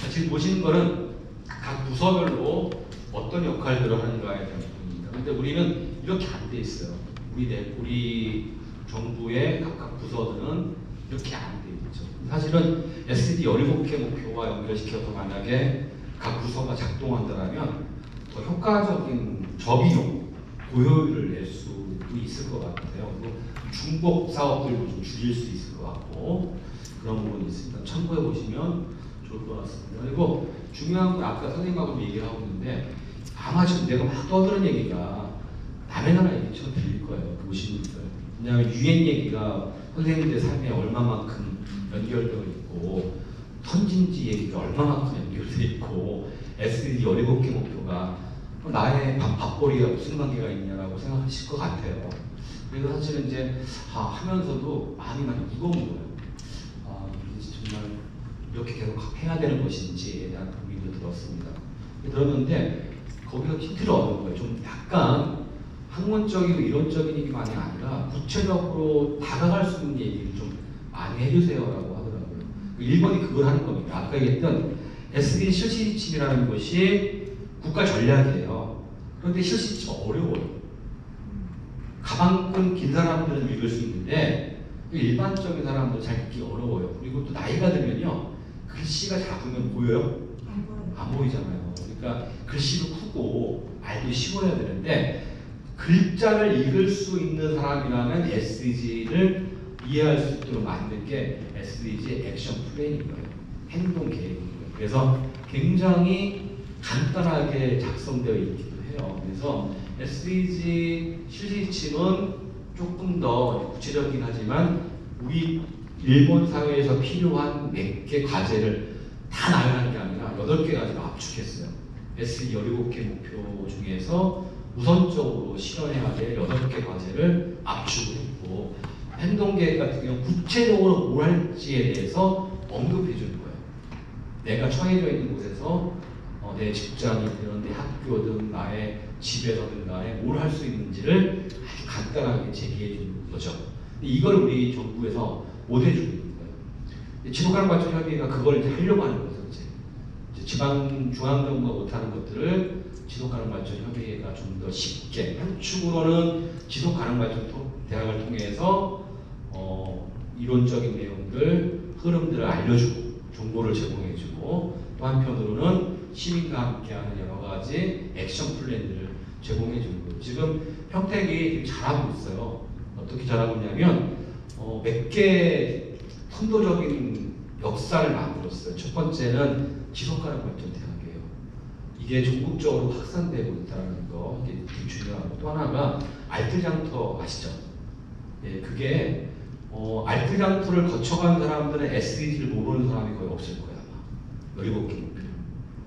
지금 보시는 거는 각 부서별로 어떤 역할들을 하는가에 대한 부분입니다. 근데 우리는 이렇게 안 돼 있어요. 우리 정부의 각각 부서들은 이렇게 안 돼 있죠. 사실은 SD 17개 목표와 연결시켜서 만약에 각 부서가 작동한다면 더 효과적인 저비용, 고효율을 낼 수 있을 것 같아요. 그리고 중복 사업들도 좀 줄일 수 있을 것 같고 그런 부분이 있습니다. 참고해 보시면 좋을 것 같습니다. 그리고 중요한 건 아까 선생님하고 얘기를 하고 있는데 아마 지금 내가 막 떠드는 얘기가 남의 나라 얘기처럼 들릴 거예요. 보시는 분들. 왜냐하면 유엔 얘기가 선생님들 삶에 얼마만큼 연결되어 있고 선진지 얘기가 얼마만큼 연결되어 있고 SDG 17개 목표가 나의 밥벌이와 무슨 관계가 있냐라고 생각하실 것 같아요. 그래서 사실은 이제 하면서도 많이 무거운 거예요. 정말 이렇게 계속 해야 되는 것인지에 대한 고민도 들었습니다. 들었는데 거기서 힌트를 얻은 거예요. 좀 약간 학문적이고 이론적인 얘기만이 아니라 구체적으로 다가갈 수 있는 얘기를 좀 많이 해주세요라고 하더라고요. 1번이 그걸 하는 겁니다. 아까 얘기했던 SDG 실시지침이라는 것이 국가 전략이에요. 그런데 실시지침 어려워요. 가방끈 긴 사람들은 읽을 수 있는데 일반적인 사람들은 잘 읽기 어려워요. 그리고 또 나이가 들면요. 글씨가 작으면 보여요? 안 보이잖아요. 그러니까 글씨도 크고 말도 쉬워야 되는데 글자를 읽을 수 있는 사람이라면 SDG를 이해할 수 있도록 만든 게 SDG 액션 플랜인 거예요. 행동 계획인 거예요. 그래서 굉장히 간단하게 작성되어 있기도 해요. 그래서 SDG 실리층은 조금 더 구체적이긴 하지만 우리 일본 사회에서 필요한 몇 개 과제를 다 나열한 게 아니라 8개 과제를 압축했어요. SDG 17개 목표 중에서 우선적으로 실현해야 될 8개 과제를 압축을 했고, 행동계획 같은 경우는 구체적으로 뭘 할지에 대해서 언급해 주는 거예요. 내가 처해져 있는 곳에서 내 직장이든 내 학교든 나의 집에서든 간에 뭘 할 수 있는지를 아주 간단하게 제기해 주는 거죠. 이걸 우리 정부에서 못 해주고 있는 거예요. 지속가능발전협의회가 그걸 이제 하려고 하는 거죠. 이제 중앙정부가 못하는 것들을 지속가능발전협의회가 좀 더 쉽게, 한축으로는 지속가능발전 대학을 통해서 이론적인 내용들, 흐름들을 알려주고 정보를 제공해주고, 또 한편으로는 시민과 함께하는 여러 가지 액션 플랜들을 제공해주는 거예요. 지금 평택이 잘하고 있어요. 어떻게 잘하고 있냐면 몇 개 선도적인 역사를 만들었어요. 첫 번째는 지속가능발전 대학이에요. 이게 전국적으로 확산되고 있다는 거, 이게 되게 중요하고, 또 하나가 알뜰장터 아시죠? 예, 그게 알뜰장터를 거쳐간 사람들은 SDG를 모르는 사람이 거의 없을 거야, 아마. 17개 목표.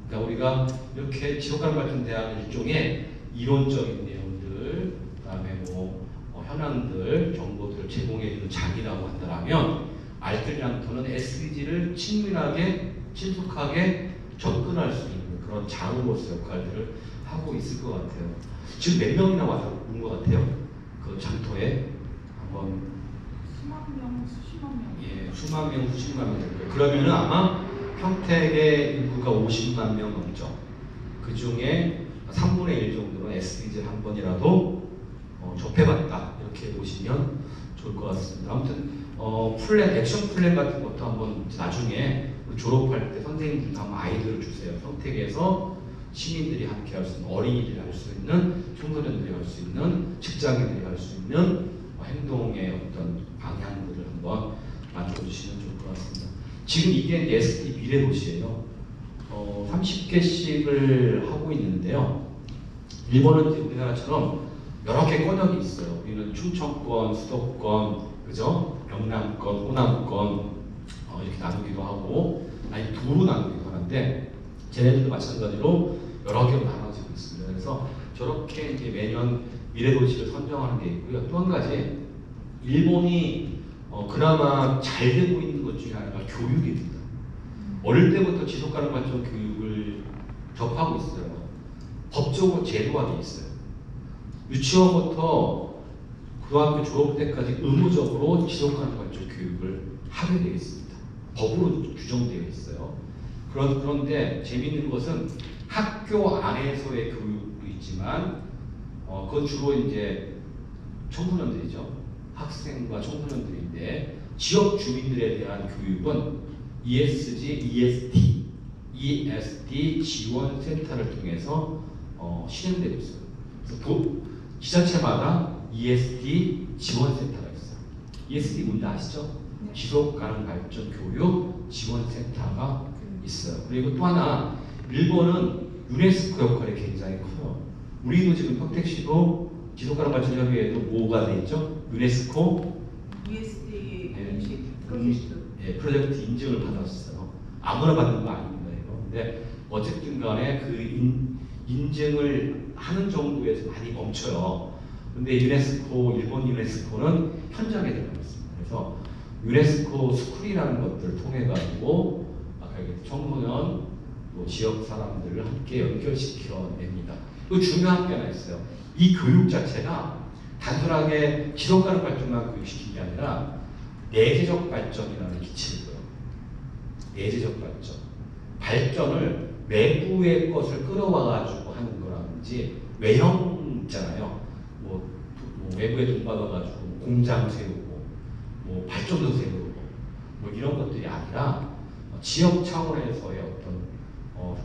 그러니까 우리가 이렇게 지속가능발전 대학 일종의 이론적인 내용들, 그다음에 현안들, 정보들을 제공해주는 장이라고 한다면, 알뜰장터는 SDG를 친밀하게, 친숙하게 접근할 수 있는 그런 장으로서 역할들을 하고 있을 것 같아요. 지금 몇 명이나 와서 온 것 같아요? 그 장터에 한번 수만 명, 수십만 명. 예, 수만 명, 수십만 명 될 거예요. 그러면은 아마 평택의 인구가 50만 명 넘죠. 그 중에 3분의 1 정도는 SDG를 한 번이라도 접해봤다, 이렇게 보시면 좋을 것 같습니다. 아무튼 플랜, 액션 플랜 같은 것도 한번 나중에 졸업할 때 선생님들도 한번 아이디어를 주세요. 평택에서 시민들이 함께 할 수 있는, 어린이들이 할 수 있는, 청소년들이 할 수 있는, 직장인들이 할 수 있는 행동의 어떤 방향들을 한번 만들어주시면 좋을 것 같습니다. 지금 이게 SD 미래도시예요. 30개씩을 하고 있는데요. 일본은 우리나라처럼 여러 개 권역이 있어요. 우리는 충청권, 수도권, 그죠? 영남권, 호남권 이렇게 나누기도 하고, 아니 도로 나누기도 하는데, 쟤네들도 마찬가지로 여러 개로 나눠지고 있습니다. 그래서 저렇게 이제 매년 미래도시를 선정하는 게 있고요. 또 한 가지, 일본이 그나마 잘 되고 있는 것 중에 하나가 교육입니다. 어릴 때부터 지속가능발전 교육을 접하고 있어요. 법적으로 제도화되어 있어요. 유치원부터 고등학교 졸업 때까지 의무적으로 지속가능발전 교육을 하게 되어 있습니다. 법으로 규정되어 있어요. 그런데 재미있는 것은 학교 안에서의 교육도 있지만, 그건 주로 이제 청소년들이죠. 학생과 청소년들인데, 지역 주민들에 대한 교육은 ESD 지원센터를 통해서 실행되고 있어요. 그래서 지자체마다 ESD 지원센터가 있어요. ESD 뭔지 아시죠? 네. 지속가능발전 교육 지원센터가 있어요. 그리고 또 하나, 일본은 유네스코 역할이 굉장히 커요. 우리도 지금 평택시도 지속가능발전협의회에도 뭐가 돼 있죠? 유네스코 USD 예, 공식 프로젝트. 예, 프로젝트 인증을 받았어요. 아무나 받는 거 아닙니다, 이거. 근데 어쨌든 간에 그 인증을 하는 정도에서 많이 멈춰요. 근데 유네스코, 일본 유네스코는 현장에 들어가 있습니다. 그래서 유네스코 스쿨이라는 것들을 통해 가지고 아까 얘기했던 청소년, 또 지역 사람들을 함께 연결시켜냅니다. 또 중요한 게 하나 있어요. 이 교육 자체가 단순하게 지속가능 발전만 교육시킨 게 아니라 내재적 발전이라는 기치를 둬요. 내재적 발전. 발전을 외부의 것을 끌어와가지고 하는 거라든지, 외형 있잖아요. 뭐 외부에 돈 받아가지고 공장 세우고, 뭐 발전소 세우고, 뭐 이런 것들이 아니라 지역 차원에서의 어떤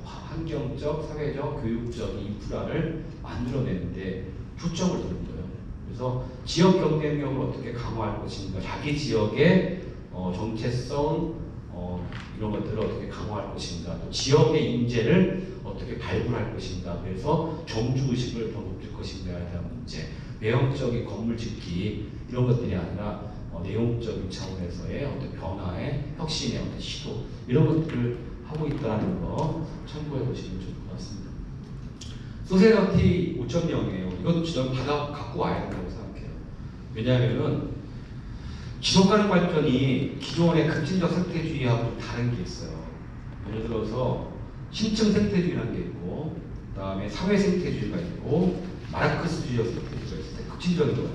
환경적, 사회적, 교육적 인프라를 만들어내는데 초점을 두는 거예요. 그래서 지역 경쟁력을 어떻게 강화할 것인가, 자기 지역의 정체성, 이런 것들을 어떻게 강화할 것인가, 또 지역의 인재를 어떻게 발굴할 것인가, 그래서 정주의식을 더 높일 것인가에 대한 문제, 외형적인 건물 짓기 이런 것들이 아니라 내용적인 차원에서의 어떤 변화의 혁신의 어떤 시도 이런 것들을 하고 있다는 거 참고해 보시면 좋을 것 같습니다. 소세이어티 5.0이에요. 이것도 저는 갖고 와야 된다고 생각해요. 왜냐하면은 지속가능 발전이 기존의 급진적 생태주의하고 다른 게 있어요. 예를 들어서 심층 생태주의라는 게 있고, 그 다음에 사회 생태주의가 있고, 마르크스주의 생태주의가 있어요. 급진적인 거예요.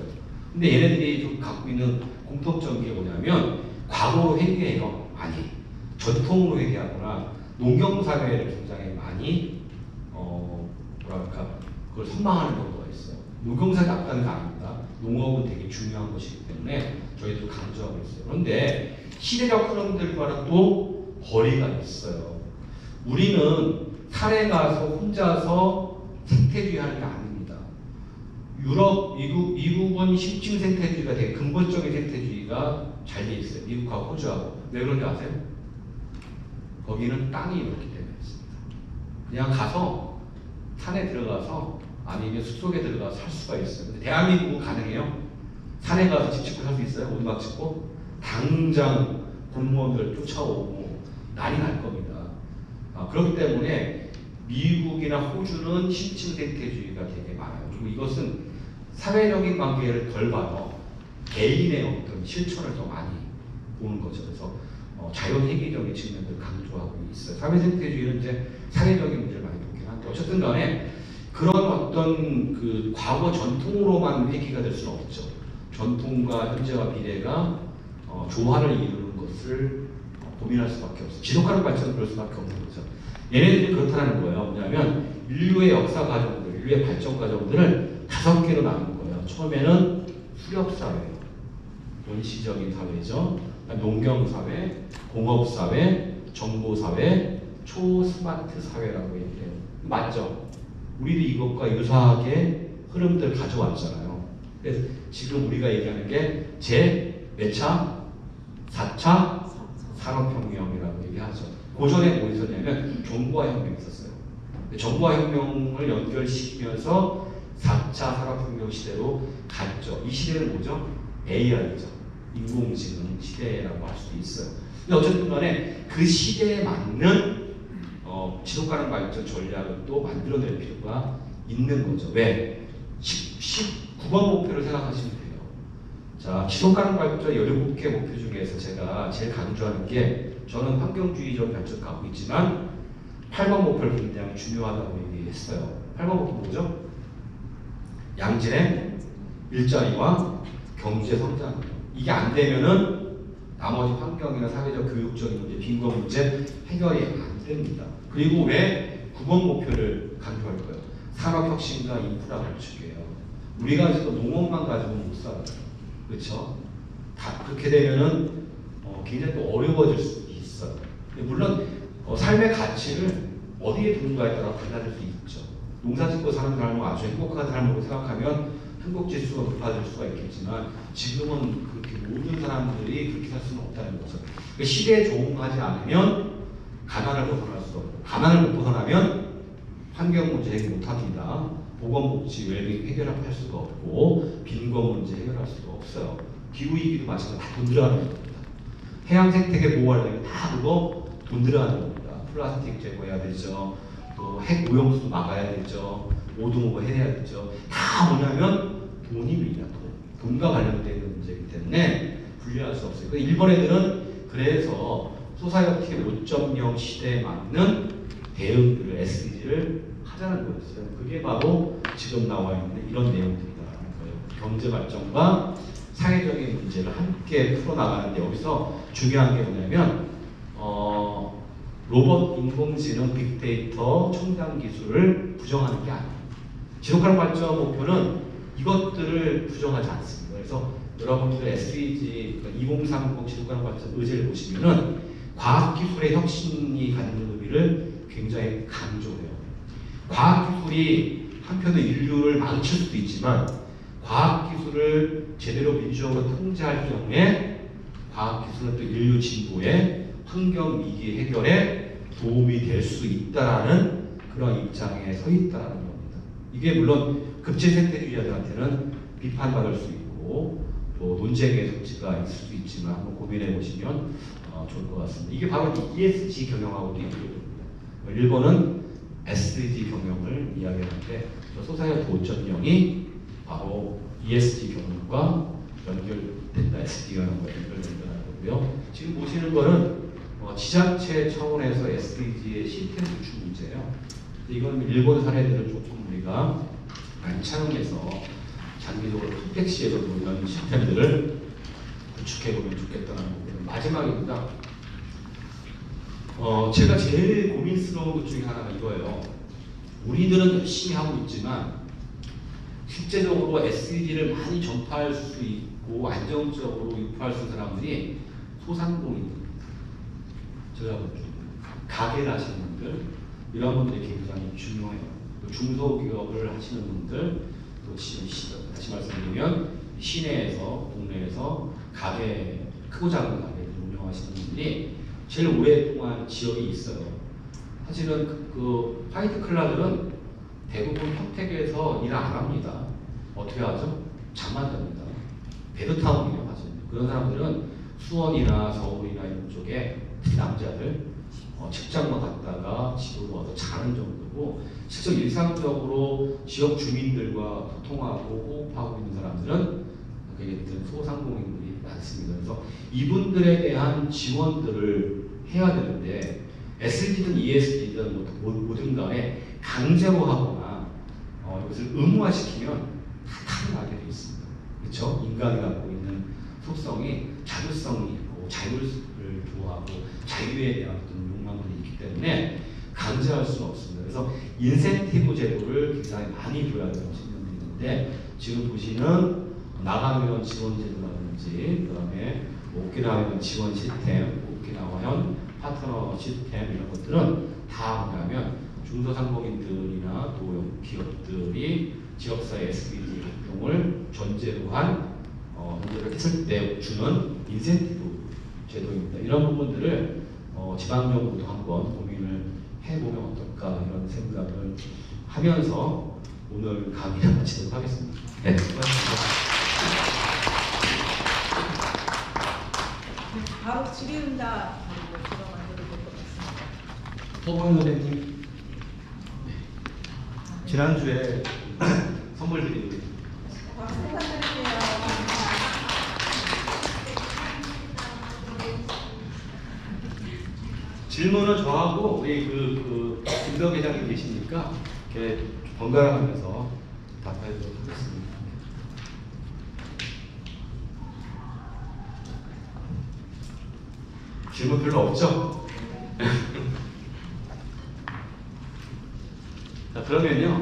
근데 얘네들이 좀 갖고 있는 공통점이 뭐냐면 과거로 회귀해요. 많이. 전통으로 회귀하거나 농경사회를 굉장히 많이 그걸 선망하는 경우가 있어요. 농경사회 나쁘다는 게 아닙니다. 농업은 되게 중요한 것이기 때문에 저희도 강조하고 있어요. 그런데 시대적 흐름들과는 또 거리가 있어요. 우리는 산에 가서 혼자서 생태주의 하는 게 아닙니다. 유럽, 미국은 심층 생태주의가 되게 근본적인 생태주의가 잘 돼 있어요. 미국하고 호주하고. 왜 그런지 아세요? 거기는 땅이 이렇기 때문에 있습니다. 그냥 가서 산에 들어가서 아니면 숲속에 들어가서 살 수가 있어요. 근데 대한민국은 가능해요? 산에 가서 집 짓고 살 수 있어요? 오두막 짓고? 당장 공무원들 쫓아오고 난리 날 겁니다. 그렇기 때문에 미국이나 호주는 심층 생태주의가 되게 많아요. 그리고 이것은 사회적인 관계를 덜 봐요. 개인의 어떤 실천을 더 많이 보는 거죠. 그래서 자연회귀적인 측면을 강조하고 있어요. 사회생태주의는 이제 사회적인 문제를 많이 보긴 한데 어쨌든 간에 그런 어떤 그 과거 전통으로만 회귀가 될 수는 없죠. 전통과 현재와 미래가 조화를 이루는 것을 고민할 수밖에 없어요. 지속가능 발전은 그럴 수밖에 없는 거죠. 얘네들이 그렇다는 거예요. 뭐냐면 인류의 역사 과정들, 인류의 발전 과정들을 5개로 나눈 거예요. 처음에는 수렵사회, 원시적인 사회죠. 농경사회, 공업사회, 정보사회, 초스마트 사회라고 얘기해요. 맞죠? 우리도 이것과 유사하게 흐름들을 가져왔잖아요. 그래서 지금 우리가 얘기하는 게 몇 차? 4차 산업혁명이라고 얘기하죠. 고전에 뭐 있었냐면 정보화 혁명이 있었어요. 정보화 혁명을 연결시키면서 4차 산업혁명 시대로 갔죠. 이 시대는 뭐죠? AI죠. 인공지능 시대라고 할 수도 있어요. 근데 어쨌든 간에 그 시대에 맞는 지속가능 발전 전략을 또 만들어낼 필요가 있는 거죠. 왜? 19번 목표를 생각하시면 돼요. 자, 지속가능 발전 17개 목표 중에서 제가 제일 강조하는 게 저는 환경주의적 발전 갖고 있지만 8번 목표를 굉장히 중요하다고 얘기했어요. 8번 목표 뭐죠? 양질의 일자리와 경제 성장. 이게 안 되면은 나머지 환경이나 사회적 교육적인 문제, 빈곤 문제 해결이 안 됩니다. 그리고 왜 9번 목표를 강조할 거예요? 산업혁신과 인프라 구축이에요. 우리가 지금 농업만 가지고는 못 살아요. 그렇죠? 다 그렇게 되면은 굉장히 또 어려워질 수 있어요. 물론 삶의 가치를 어디에 두는가에 따라 달라질 수 있죠. 농사짓고 사는 삶은 아주 행복한 삶으로 생각하면 행복지수가 높아질 수가 있겠지만 지금은 그렇게 모든 사람들이 그렇게 살 수는 없다는 거죠. 그러니까 시대에 적응하지 않으면 가난을 벗어날 수 없고 가난을 못 벗어나면 환경 문제 해결 못합니다. 보건복지, 웰빙 해결할 수가 없고 빈곤 문제 해결할 수가 없어요. 기후위기도 마찬가지로 다 돈 들어가는 겁니다. 해양 생태계 보호하려면 다 그거 돈 들어가는 겁니다. 플라스틱 제거해야 되죠. 또 핵 오염수 막아야 되죠. 오동오버 해야 되죠. 다 뭐냐면 돈입니다. 돈과 관련된 문제이기 때문에 분리할 수 없어요. 일본 애들은 그래서 소사이어티 5.0 시대에 맞는 대응들을 SDG를 하자는 거였어요. 그게 바로 지금 나와 있는 이런 내용들이다라는 거예요. 경제 발전과 사회적인 문제를 함께 풀어나가는데 여기서 중요한 게 뭐냐면 로봇, 인공지능, 빅데이터, 첨단 기술을 부정하는 게 아니에요. 지속가능 발전 목표는 이것들을 부정하지 않습니다. 그래서 여러분들 SDG 2030 지속가능 발전 의제를 보시면은 과학기술의 혁신이 갖는 의미를 굉장히 강조해요. 과학기술이 한편으로 인류를 망칠 수도 있지만 과학기술을 제대로 민주적으로 통제할 경우에 과학기술은 또 인류 진보에 환경 위기 해결에 도움이 될 수 있다라는 그런 입장에 서 있다는 겁니다. 이게 물론 급진생태주의자들한테는 비판받을 수 있고 또 논쟁의 소지가 있을 수 있지만 한번 고민해 보시면 좋을 것 같습니다. 이게 바로 ESG 경영하고도 연결됩니다. 일본은 SDG 경영을 이야기하는데 소사의 도전령이 바로 ESG 경영과 연결된다. SD 경영과 연결된다는 거고요. 지금 보시는 거는 지자체 차원에서 SDG의 시스템 구축 문제예요. 이건 일본 사례들을 조금 우리가 관찰해서 장기적으로 평택시에서도 이런 시스템들을 구축해보면 좋겠다는 거고요. 마지막입니다. 제가 제일 고민스러운 것 중에 하나가 이거예요. 우리들은 열심히 하고 있지만 실제적으로 SDG를 많이 전파할 수 있고 안정적으로 유포할 수 있는 사람들이 소상공인입니다. 제가 가게를 하시는 분들 이런 분들이 굉장히 중요해요. 중소기업을 하시는 분들 또 다시 말씀드리면 시내에서 동네에서 가게 크고 작은 가게를 운영하시는 분들이 제일 오랫동안 지역이 있어요. 사실은 그 화이트 클라들은 대부분 평택에서 일 안 합니다. 어떻게 하죠? 잠만 잡니다. 베드타운이에요, 사실. 그런 사람들은 수원이나 서울이나 이런 쪽에 남자들 직장만 갔다가 집으로 와서 자는 정도고 실제 일상적으로 지역 주민들과 소통하고 호흡하고 있는 사람들은 어쨌든 소상공인들이 많습니다. 그래서 이분들에 대한 지원들을 해야 되는데 SDG든 ESG든 모든 간에 강제로 하거나 이것을 의무화시키면 다 타락하게 되어 있습니다. 그렇죠? 인간이 갖고 있는 속성이 자율성이 있고 자유를 좋아하고 자유에 대한 어떤 욕망들이 있기 때문에 강제할 수는 없습니다. 그래서 인센티브 제도를 굉장히 많이 줘야 되는 측면이 있는데 지금 보시는 나가면 지원 제도라든지 그다음에 오키나와현 지원 시스템, 오키나와현 파트너 시스템 이런 것들은 다 뭐냐면 중소상공인들이나 또 기업들이 지역사회 SDG 활동을 전제로 한 문제를 했을 때 주는 인센티브 제도입니다. 이런 부분들을 지방정부도 한번 고민을 해보면 어떨까 이런 생각을 하면서 오늘 강의를 마치도록 하겠습니다. 네, 수고하셨습니다. 바로 질의응답 들어가셔도 될 것 같습니다. 허범 선생님 지난주에 선물 드리고 박수 부탁드릴게요. 질문은 저하고 우리 김덕 회장님 계시니까 이렇게 번갈아 가면서 답하도록 하겠습니다. 질문 별로 없죠? 자, 그러면요.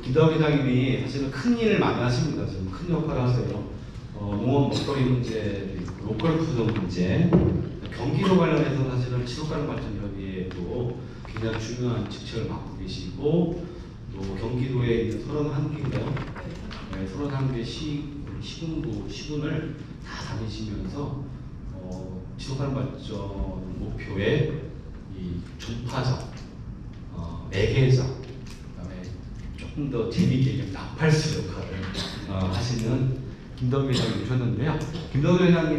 김덕 회장님이 사실은 큰 일을 많이 하십니다. 지금 큰 역할을 하세요. 농업 먹거리 문제, 로컬 푸드 문제, 경기도 관련해서 사실은 지속가능발전협의회도 굉장히 중요한 직책을 맡고 계시고 또 경기도에 있는 31개인가요? 네, 31개 시군을 다 다니시면서 지속가능발전 목표의 이 전파자, 매개자, 그다음에 조금 더 재미있게 나팔수 역할을 하시는 김덕 회장님 오셨는데요. 김덕 회장님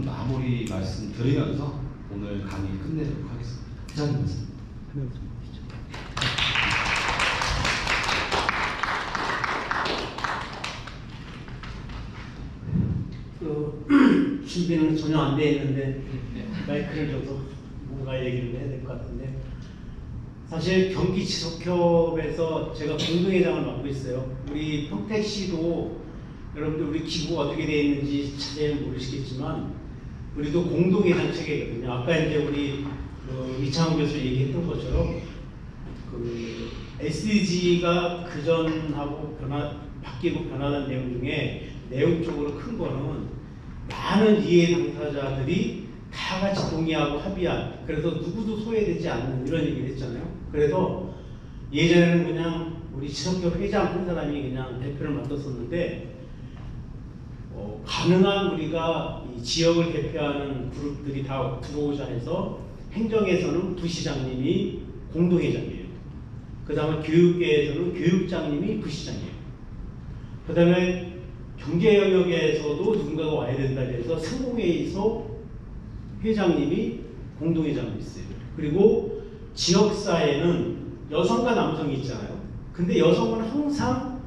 마무리 말씀 드리면서 오늘 강의 끝내도록 하겠습니다. 회장님 말씀. 준비는 전혀 안 돼 있는데 마이크를 줘도 뭔가 얘기를 해야 될 것 같은데 사실 경기지속협에서 제가 공동회장을 맡고 있어요. 우리 평택시도 여러분들 우리 기구가 어떻게 되어 있는지 자세히 모르시겠지만 우리도 공동회장 체계거든요. 아까 이제 우리 이창훈 교수 얘기했던 것처럼 SDG가 그전하고 바뀌고 변화하는 내용 중에 내용적으로 큰 거는 많은 이해 당사자들이 다 같이 동의하고 합의한, 그래서 누구도 소외되지 않는 이런 얘기를 했잖아요. 그래서 예전에는 그냥 우리 지속협 회장 한 사람이 그냥 대표를 맡았었는데 가능한 우리가 이 지역을 대표하는 그룹들이 다 들어오자 해서 행정에서는 부시장님이 공동회장이에요. 그 다음에 교육계에서는 교육장님이 부시장이에요. 그 다음에 경제 영역에서도 누군가가 와야 된다 해서 상공회의소 회장님이 공동회장이 있어요. 그리고 지역사회는 여성과 남성이 있잖아요. 근데 여성은 항상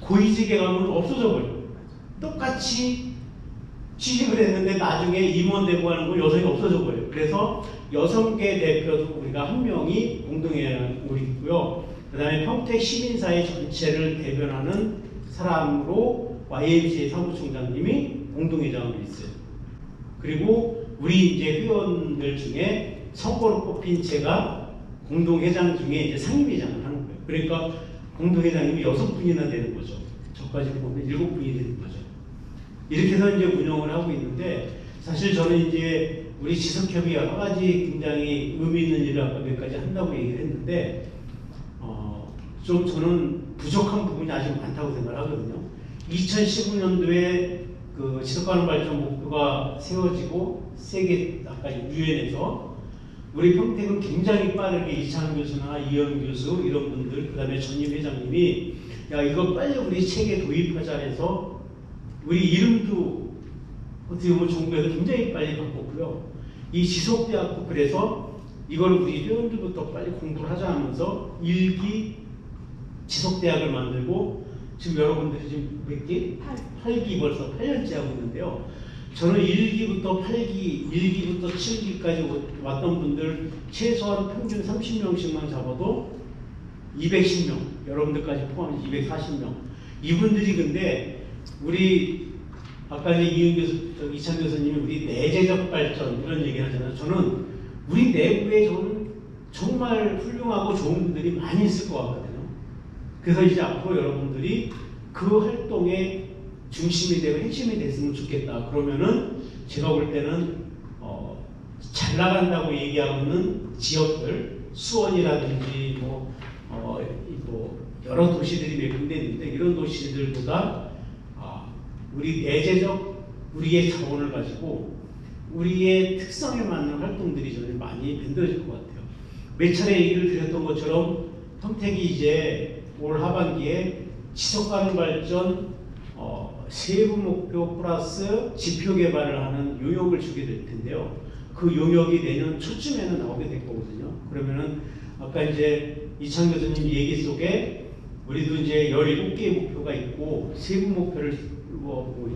고위직에 가면 없어져 버려요. 똑같이 취직을 했는데 나중에 임원되고 하는 건 여성이 없어져 버려요. 그래서 여성계 대표도 우리가 한 명이 공동회장이 있고요. 그 다음에 평택 시민사회 전체를 대변하는 사람으로 YMCA 사무총장님이 공동회장으로 있어요. 그리고 우리 이제 회원들 중에 선거로 뽑힌 제가 공동회장 중에 이제 상임회장을 하는 거예요. 그러니까 공동회장님이 6분이나 되는 거죠. 저까지 보면 7분이 되는 거죠. 이렇게 해서 이제 운영을 하고 있는데, 사실 저는 이제 우리 지석협이 여러 가지 굉장히 의미 있는 일을 아까 몇 가지 한다고 얘기를 했는데, 좀 저는 부족한 부분이 아직 많다고 생각을 하거든요. 2015년도에 그 지속가능 발전 목표가 세워지고 세계 아까 유엔에서 우리 평택은 굉장히 빠르게 이창 교수나 이현 교수 이런 분들, 그 다음에 전임 회장님이 야 이거 빨리 우리 체계 도입하자 해서 우리 이름도 어떻게 보면 정부에서 굉장히 빨리 바꿨고요. 이 지속대학도 그래서 이거를 우리 회원들부터 빨리 공부를 하자 하면서 1기 지속대학을 만들고 지금 여러분들이 지금 몇 기? 8기 벌써 8년째 하고 있는데요. 저는 1기부터 8기, 1기부터 7기까지 왔던 분들 최소한 평균 30명씩만 잡아도 210명, 여러분들까지 포함해서 240명. 이분들이 근데 우리 아까 이제 이은 교수, 이창 교수님이 우리 내재적 발전 이런 얘기 하잖아요. 저는 우리 내부에 저는 정말 훌륭하고 좋은 분들이 많이 있을 것 같거든요. 그래서 이제 앞으로 여러분들이 그 활동의 중심이 되고 핵심이 됐으면 좋겠다. 그러면은 제가 볼 때는 잘 나간다고 얘기하고 있는 지역들, 수원이라든지 뭐 여러 도시들이 몇 군데 있는데 이런 도시들보다 우리 내재적 우리의 자원을 가지고 우리의 특성에 맞는 활동들이 저는 많이 만들어질 것 같아요. 몇 차례 얘기를 드렸던 것처럼 평택이 이제 올 하반기에 지속가능 발전 세부 목표 플러스 지표 개발을 하는 용역을 주게 될 텐데요. 그 용역이 내년 초쯤에는 나오게 될 거거든요. 그러면은 아까 이제 이창 교수님 얘기 속에 우리도 이제 17개의 목표가 있고 세부 목표를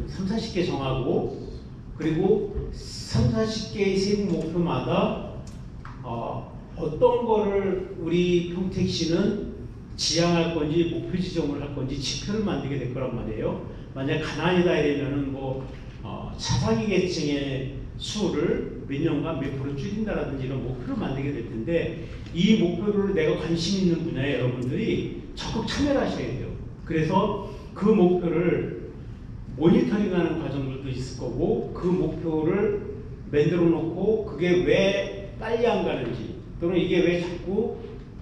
3, 40개 정하고 그리고 3, 40개의 세부 목표마다 어떤 거를 우리 평택시는 지향할 건지 목표 지정을 할 건지 지표를 만들게 될 거란 말이에요. 만약 가난이다 이러면은 차상위 계층의 수를 몇 년간 몇 프로 줄인다라든지 이런 목표를 만들게 될 텐데 이 목표를 내가 관심 있는 분야에 여러분들이 적극 참여를 하셔야 돼요. 그래서 그 목표를 모니터링하는 과정들도 있을 거고 그 목표를 만들어 놓고 그게 왜 빨리 안 가는지 또는 이게 왜 자꾸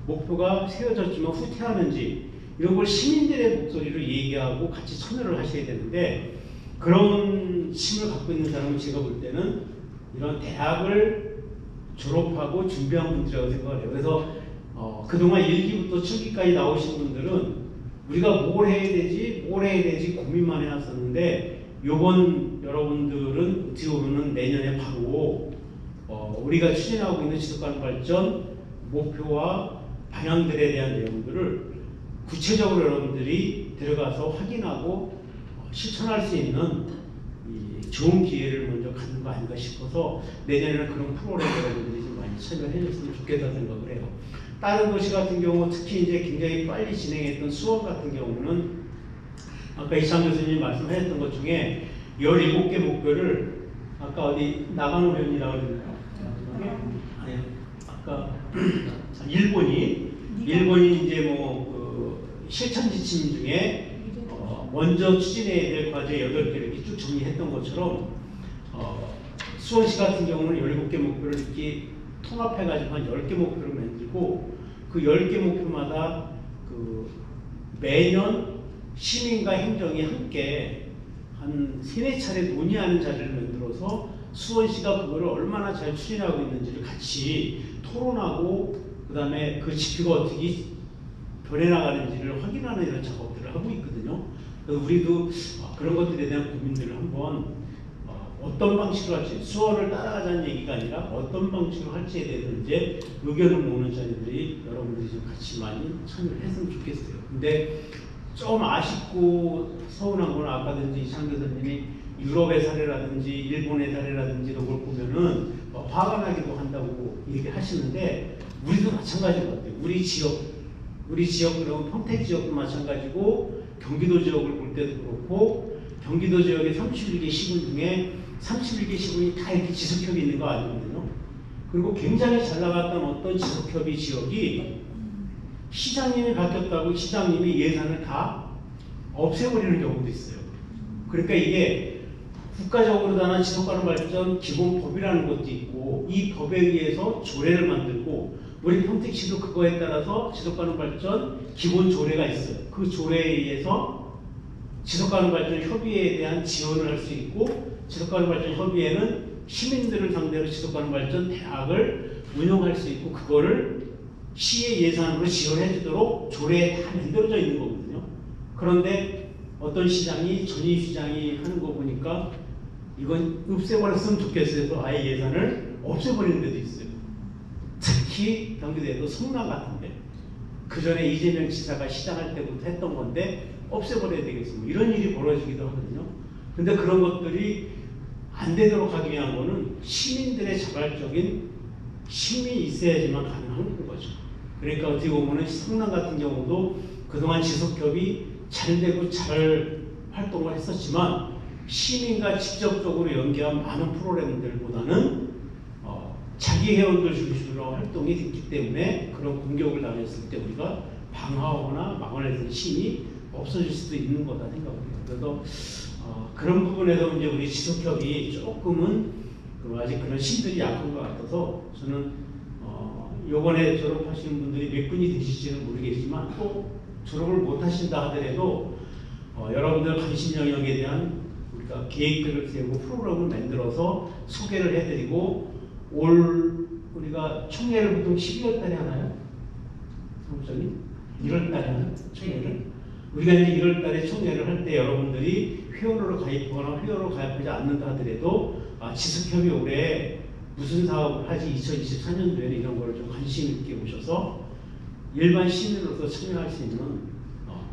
목표가 세워졌지만 후퇴하는지 이런 걸 시민들의 목소리로 얘기하고 같이 참여를 하셔야 되는데 그런 힘을 갖고 있는 사람은 제가 볼 때는 이런 대학을 졸업하고 준비한 분들이라고 생각을 해요. 그래서 그동안 1기부터 7기까지 나오신 분들은 우리가 뭘 해야 되지 고민만 해왔었는데 요번 여러분들은 어떻게 보면 내년에 바로 우리가 추진하고 있는 지속가능 발전 목표와 방향들에 대한 내용들을 구체적으로 여러분들이 들어가서 확인하고 실천할 수 있는 이 좋은 기회를 먼저 갖는 거 아닌가 싶어서 내년에는 그런 프로그램 여러분들이 좀 많이 참여해 줬으면 좋겠다 생각을 해요. 다른 도시 같은 경우 특히 이제 굉장히 빨리 진행했던 수원 같은 경우는 아까 이창 교수님이 말씀하셨던 것 중에 17개 목표를 아까 어디 나가노 회원이라고 그랬나요? 아니요. 아까 일본이 이제 실천 지침 중에 먼저 추진해야 될 과제 8개를 이렇게 쭉 정리했던 것처럼 수원시 같은 경우는 17개 목표를 이렇게 통합해가지고 한 10개 목표를 만들고 그 10개 목표마다 매년 시민과 행정이 함께 한 3-4차례 논의하는 자리를 만들어서 수원시가 그거를 얼마나 잘 추진하고 있는지를 같이 토론하고 그다음에 그 지표가 어떻게 변해나가는지를 확인하는 이런 작업들을 하고 있거든요. 그래서 우리도 그런 것들에 대한 고민들을 한번 어떤 방식으로 할지, 수원을 따라가자는 얘기가 아니라 어떤 방식으로 할지에 대해서 이제 의견을 모으는 자리들이 여러분들이 좀 같이 많이 참여를 했으면 좋겠어요. 근데 좀 아쉽고 서운한 건 아까도 이제 이창 교수님이 유럽의 사례라든지 일본의 사례라든지 이런 걸 보면은 화가 나기도 한다고 얘기하시는데 우리도 마찬가지인 것 같아요. 우리 지역 그러면 평택 지역도 마찬가지고 경기도 지역을 볼 때도 그렇고 경기도 지역의 31개 시군 중에 31개 시군이 다 이렇게 지속협이 있는 거 아니거든요. 그리고 굉장히 잘 나갔던 어떤 지속협의 지역이 시장님이 바뀌었다고 시장님이 예산을 다 없애버리는 경우도 있어요. 그러니까 이게 국가적으로 다는 지속가능 발전 기본법이라는 것도 있고 이 법에 의해서 조례를 만들고 우리 평택시도 그거에 따라서 지속가능 발전 기본 조례가 있어요. 그 조례에 의해서 지속가능 발전 협의회에 대한 지원을 할 수 있고 지속가능 발전 협의회는 시민들을 상대로 지속가능 발전 대학을 운영할 수 있고 그거를 시의 예산으로 지원해 주도록 조례에 다 만들어져 있는 거거든요. 그런데 어떤 시장이 전임 시장이 하는 거 보니까 이건 없애버렸으면 좋겠어요. 그래서 아예 예산을 없애버리는 데도 있어요. 특히 경기도에도 성남 같은데 그 전에 이재명 지사가 시장할 때부터 했던 건데 없애버려야 되겠습니다. 이런 일이 벌어지기도 하거든요. 근데 그런 것들이 안 되도록 하기 위한 거는 시민들의 자발적인 힘이 있어야지만 가능한 거죠. 그러니까 어떻게 보면 성남 같은 경우도 그동안 지속협이 잘 되고 잘 활동을 했었지만 시민과 직접적으로 연계한 많은 프로그램들보다는 자기 회원들 중심으로 활동이 됐기 때문에 그런 공격을 당했을 때 우리가 방어하거나 막아낼 힘이 없어질 수도 있는 거다 생각합니다. 그래서 그런 부분에서 이제 우리 지속협이 조금은 아직 그런 힘들이 약한 것 같아서 저는 이번에 졸업하시는 분들이 몇 분이 되실지는 모르겠지만 또 졸업을 못 하신다 하더라도 여러분들 관심 영역에 대한 우리가 계획들을 세우고 프로그램을 만들어서 소개를 해드리고 올 우리가 총회를 보통 12월 달에 하나요? 사무장님? 1월 달에 하나요? 총회를? 우리가 이제 1월 달에 총회를 할 때 여러분들이 회원으로 가입하거나 회원으로 가입하지 않는다 하더라도 지속협의 올해 무슨 사업을 하지 2024년도에는 이런 걸 좀 관심 있게 오셔서 일반 시민으로서 참여할 수 있는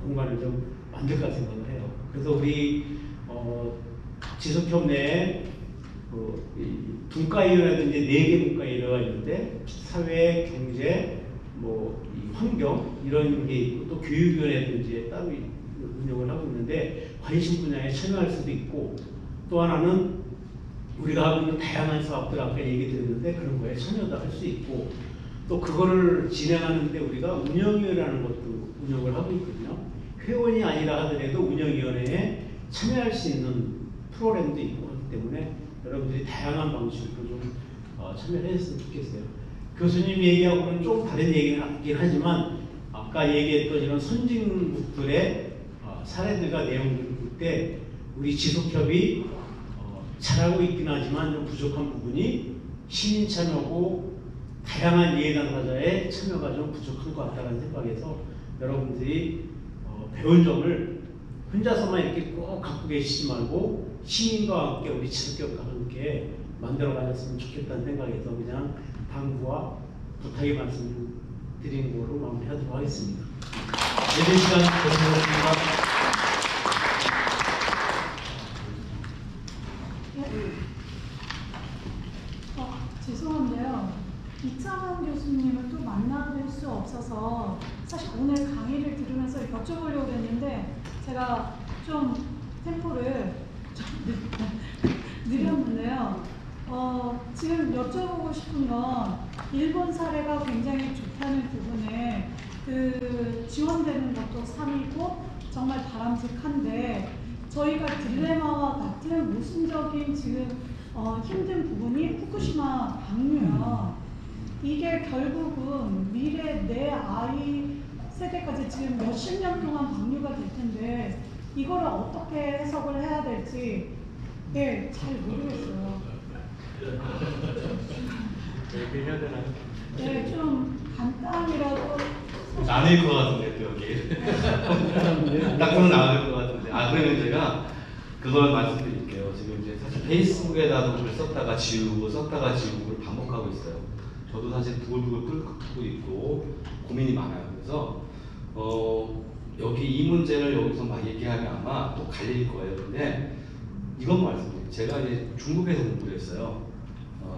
공간을 좀 만들까 생각을 해요. 그래서 우리 지속협 내에 분과위원회라든지 4개 분과위원회가 있는데 사회, 경제, 이 환경 이런 게 있고 또 교육위원회든지 따로 운영을 하고 있는데 관심 분야에 참여할 수도 있고 또 하나는 우리가 하고 있는 다양한 사업들 아까 얘기 드렸는데 그런 거에 참여도 할 수 있고 또 그거를 진행하는데 우리가 운영위원회라는 것도 운영을 하고 있거든요. 회원이 아니라 하더라도 운영위원회에 참여할 수 있는 프로그램도 있고 하기 때문에 여러분들이 다양한 방식으로 좀 참여를 했으면 좋겠어요. 교수님 얘기하고는 좀 다른 얘기는 하긴 하지만 아까 얘기했던 이런 선진국들의 사례들과 내용들을 볼 때 우리 지속협이 잘하고 있긴 하지만 좀 부족한 부분이 시민 참여고 다양한 이해 당사자의 참여가 좀 부족한 것 같다는 생각에서 여러분들이 배운 점을 혼자서만 이렇게 꼭 갖고 계시지 말고 시민과 함께 우리 지속협과 함께 만들어 가셨으면 좋겠다는 생각에서 그냥 당부와 부탁의 말씀을 드리는 거로 마무리하도록 하겠습니다. 예배 시간 고생하셨습니다. 죄송한데요. 이창원 교수님을 또 만나뵐 수 없어서 사실 오늘 강의를 들으면서 여쭤보려고 했는데 제가 좀 템포를 좀 느렸는데요. 지금 여쭤보고 싶은 건 일본 사례가 굉장히 좋다는 부분에 그 지원되는 것도 3이고 정말 바람직한데 저희가 딜레마와 같은 모순적인 지금 힘든 부분이 후쿠시마 방류요. 이게 결국은 미래 내 아이 세대까지 지금 몇십 년 동안 방류가 될 텐데 이거를 어떻게 해석을 해야 될지 잘 모르겠어요. 해야 되나요? 네, 좀 간단히라도 나뉠 것 같은데 또 여기 딱 그런 나올 것 같은데 그러면 제가 그걸 말씀드릴게요. 지금 이제 사실 페이스북에다도 글 썼다가 지우고 썼다가 지우고를 반복하고 있어요. 저도 사실 두글두글 끓고 있고 고민이 많아요. 그래서 여기 이 문제를 여기서 막 얘기하면 아마 또 갈릴 거예요. 근데 이건 말씀드릴게요. 제가 이제 중국에서 공부했어요.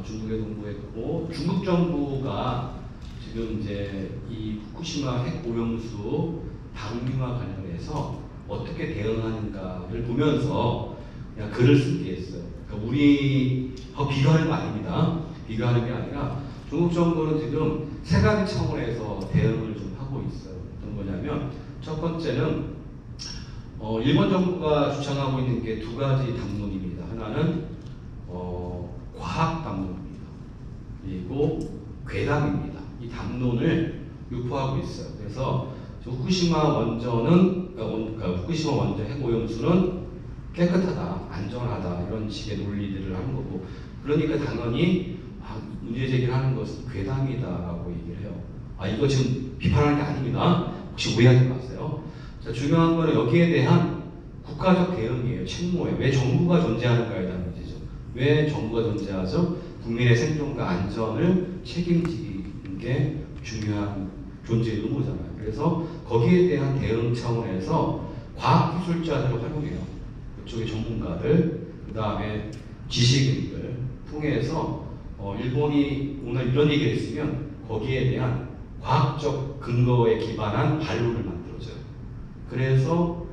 중국에서 공부했고 중국 정부가 지금 이제 이 후쿠시마 핵 오염수 방류와 관련해서 어떻게 대응하는가를 보면서 그냥 글을 쓰게 했어요. 그러니까 우리 비교하는 거 아닙니다. 비교하는 게 아니라 중국 정부는 지금 세 가지 차원에서 대응을 좀 하고 있어요. 어떤 거냐면 첫 번째는 일본 정부가 주창하고 있는 게 두 가지 담론입니다. 하나는 과학 담론입니다. 그리고 괴담입니다. 이 담론을 유포하고 있어요. 그래서 후쿠시마 원전은 후쿠시마 원전 핵오염수는 깨끗하다, 안전하다 이런 식의 논리들을 하는 거고 그러니까 당연히 문제 제기를 하는 것은 괴담이다라고 얘기를 해요. 이거 지금 비판하는 게 아닙니다. 혹시 오해하지 마세요. 자, 중요한 거는 여기에 대한 국가적 대응이에요. 책무예요. 왜 정부가 존재하는가에 대한 문제죠. 왜 정부가 존재하죠? 국민의 생존과 안전을 책임지는 게 중요한 존재의 의무잖아요. 그래서 거기에 대한 대응 차원에서 과학기술자들을 활용해요. 그쪽의 전문가들, 그 다음에 지식인들 통해서 일본이 오늘 이런 얘기를 했으면 거기에 대한 과학적 근거에 기반한 반론을 만들어줘요. 그래서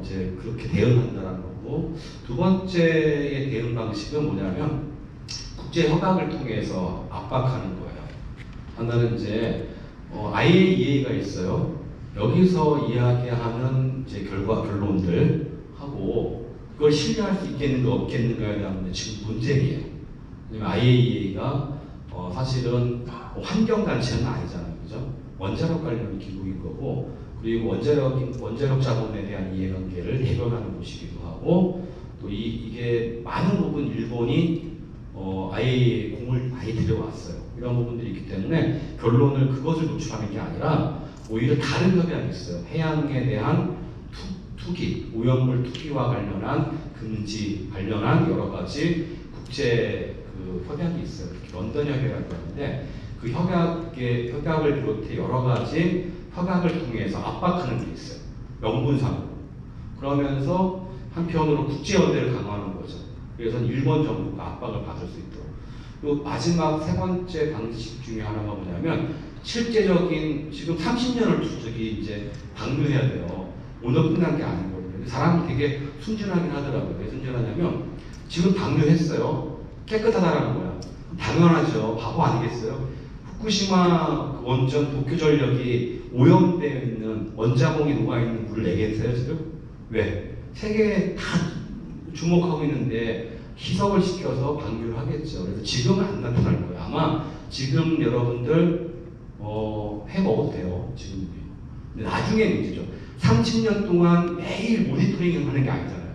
이제 그렇게 대응한다는 거고 두 번째의 대응 방식은 뭐냐면 국제 협약을 통해서 압박하는 거예요. 하나는 이제 IAEA가 있어요. 여기서 이야기하는 이제 결론들 하고 그걸 신뢰할 수 있겠는가 없겠는가에 대한 문제 지금 논쟁이에요. 왜냐면 IAEA가 사실은 환경단체는 아니잖아요. 그죠? 원자력 관련 기구인 거고 그리고 원자력 자본에 대한 이해관계를 대변하는 곳이기도 하고 또 이게 많은 부분 일본이 IAEA에 공을 많이 들여왔어요. 이런 부분들이 있기 때문에 결론을 그것을 노출하는 게 아니라 오히려 다른 협약이 있어요. 해양에 대한 투기, 오염물 투기와 관련한 금지 관련한 여러 가지 국제 협약이 있어요. 특히 런던 협약이라고 하는데 그 협약을 비롯해 여러 가지 협약을 통해서 압박하는 게 있어요. 명분상으로. 그러면서 한편으로 국제연대를 강화하는 거죠. 그래서 일본 정부가 압박을 받을 수 있도록. 그리고 마지막 세 번째 방식 중에 하나가 뭐냐면 실제적인 지금 30년을 저기 이제 방류해야 돼요. 오늘 끝난 게 아니거든요. 사람이 되게 순진하긴 하더라고요. 왜 순진하냐면 지금 방류했어요. 깨끗하다라는 거야. 당연하죠. 바보 아니겠어요? 후쿠시마 원전 도쿄전력이 오염되어 있는 원자봉이 녹아있는 물을 내겠어요 지금? 왜? 세계에 다 주목하고 있는데 희석을 시켜서 방류를 하겠죠. 그래서 지금은 안 나타날 거예요. 아마 지금 여러분들 해 먹어도 돼요. 지금요. 근데 나중에 문제죠. 30년 동안 매일 모니터링을 하는 게 아니잖아요.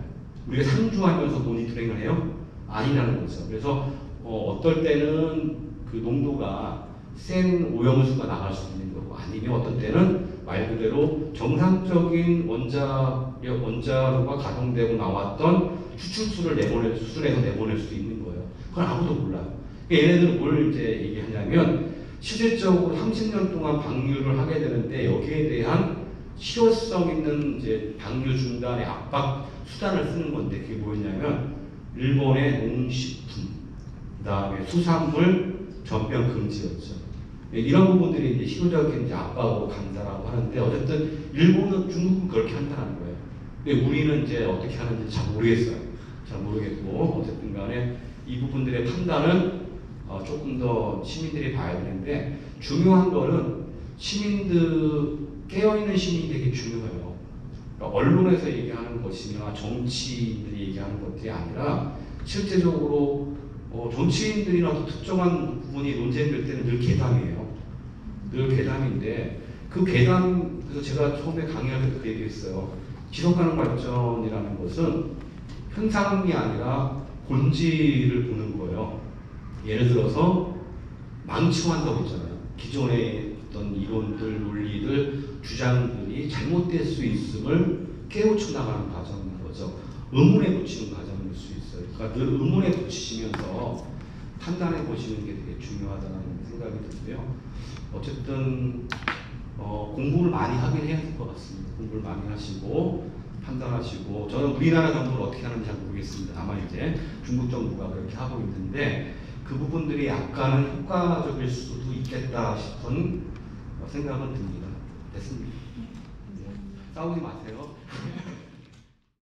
우리가 상주하면서 모니터링을 해요? 아니라는 거죠. 그래서 어떨 때는 그 농도가 센 오염수가 나갈 수 있는 거고 아니면 어떤 때는 말 그대로 정상적인 원자로가 가동되고 나왔던 추출수를 수술해서 내보낼 수도 있는 거예요. 그건 아무도 몰라요. 그러니까 얘네들은 뭘 이제 얘기하냐면 실질적으로 30년 동안 방류를 하게 되는데 여기에 대한 실효성 있는 이제 방류 중단의 압박 수단을 쓰는 건데 그게 뭐였냐면 일본의 농식품, 그 다음에 수산물 전면 금지였죠. 이런 부분들이 이제 실효적인 이제 압박으로 간다라고 하는데 어쨌든 일본은 중국은 그렇게 한다는 거예요. 근데 우리는 이제 어떻게 하는지 잘 모르겠어요. 잘 모르겠고 어쨌든 간에 이 부분들의 판단은 조금 더 시민들이 봐야 되는데 중요한 거는 깨어있는 시민이 되게 중요해요. 그러니까 언론에서 얘기하는 것이나 정치인들이 얘기하는 것들이 아니라 실제적으로 정치인들이나 특정한 부분이 논쟁될 때는 늘 괴담이에요. 늘 괴담인데 그 괴담, 그래서 제가 처음에 강의할 때 그 얘기했어요. 지속가능 발전이라는 것은 현상이 아니라 본질을 보는 거예요. 예를 들어서 망치환다고 있잖아요. 기존의 어떤 이론들, 논리들, 주장들이 잘못될 수 있음을 깨우쳐 나가는 과정인 거죠. 의문에 붙이는 과정일 수 있어요. 그러니까 늘 의문에 붙이시면서 판단해 보시는 게 되게 중요하다는 생각이 드는데요. 어쨌든 공부를 많이 하긴 해야 될 것 같습니다. 공부를 많이 하시고 판단하시고, 저는 우리나라 정부를 어떻게 하는지 잘 모르겠습니다. 아마 이제 중국 정부가 그렇게 하고 있는데 그 부분들이 약간은 효과적일 수도 있겠다 싶은 생각은 듭니다. 됐습니다. 싸우지 마세요.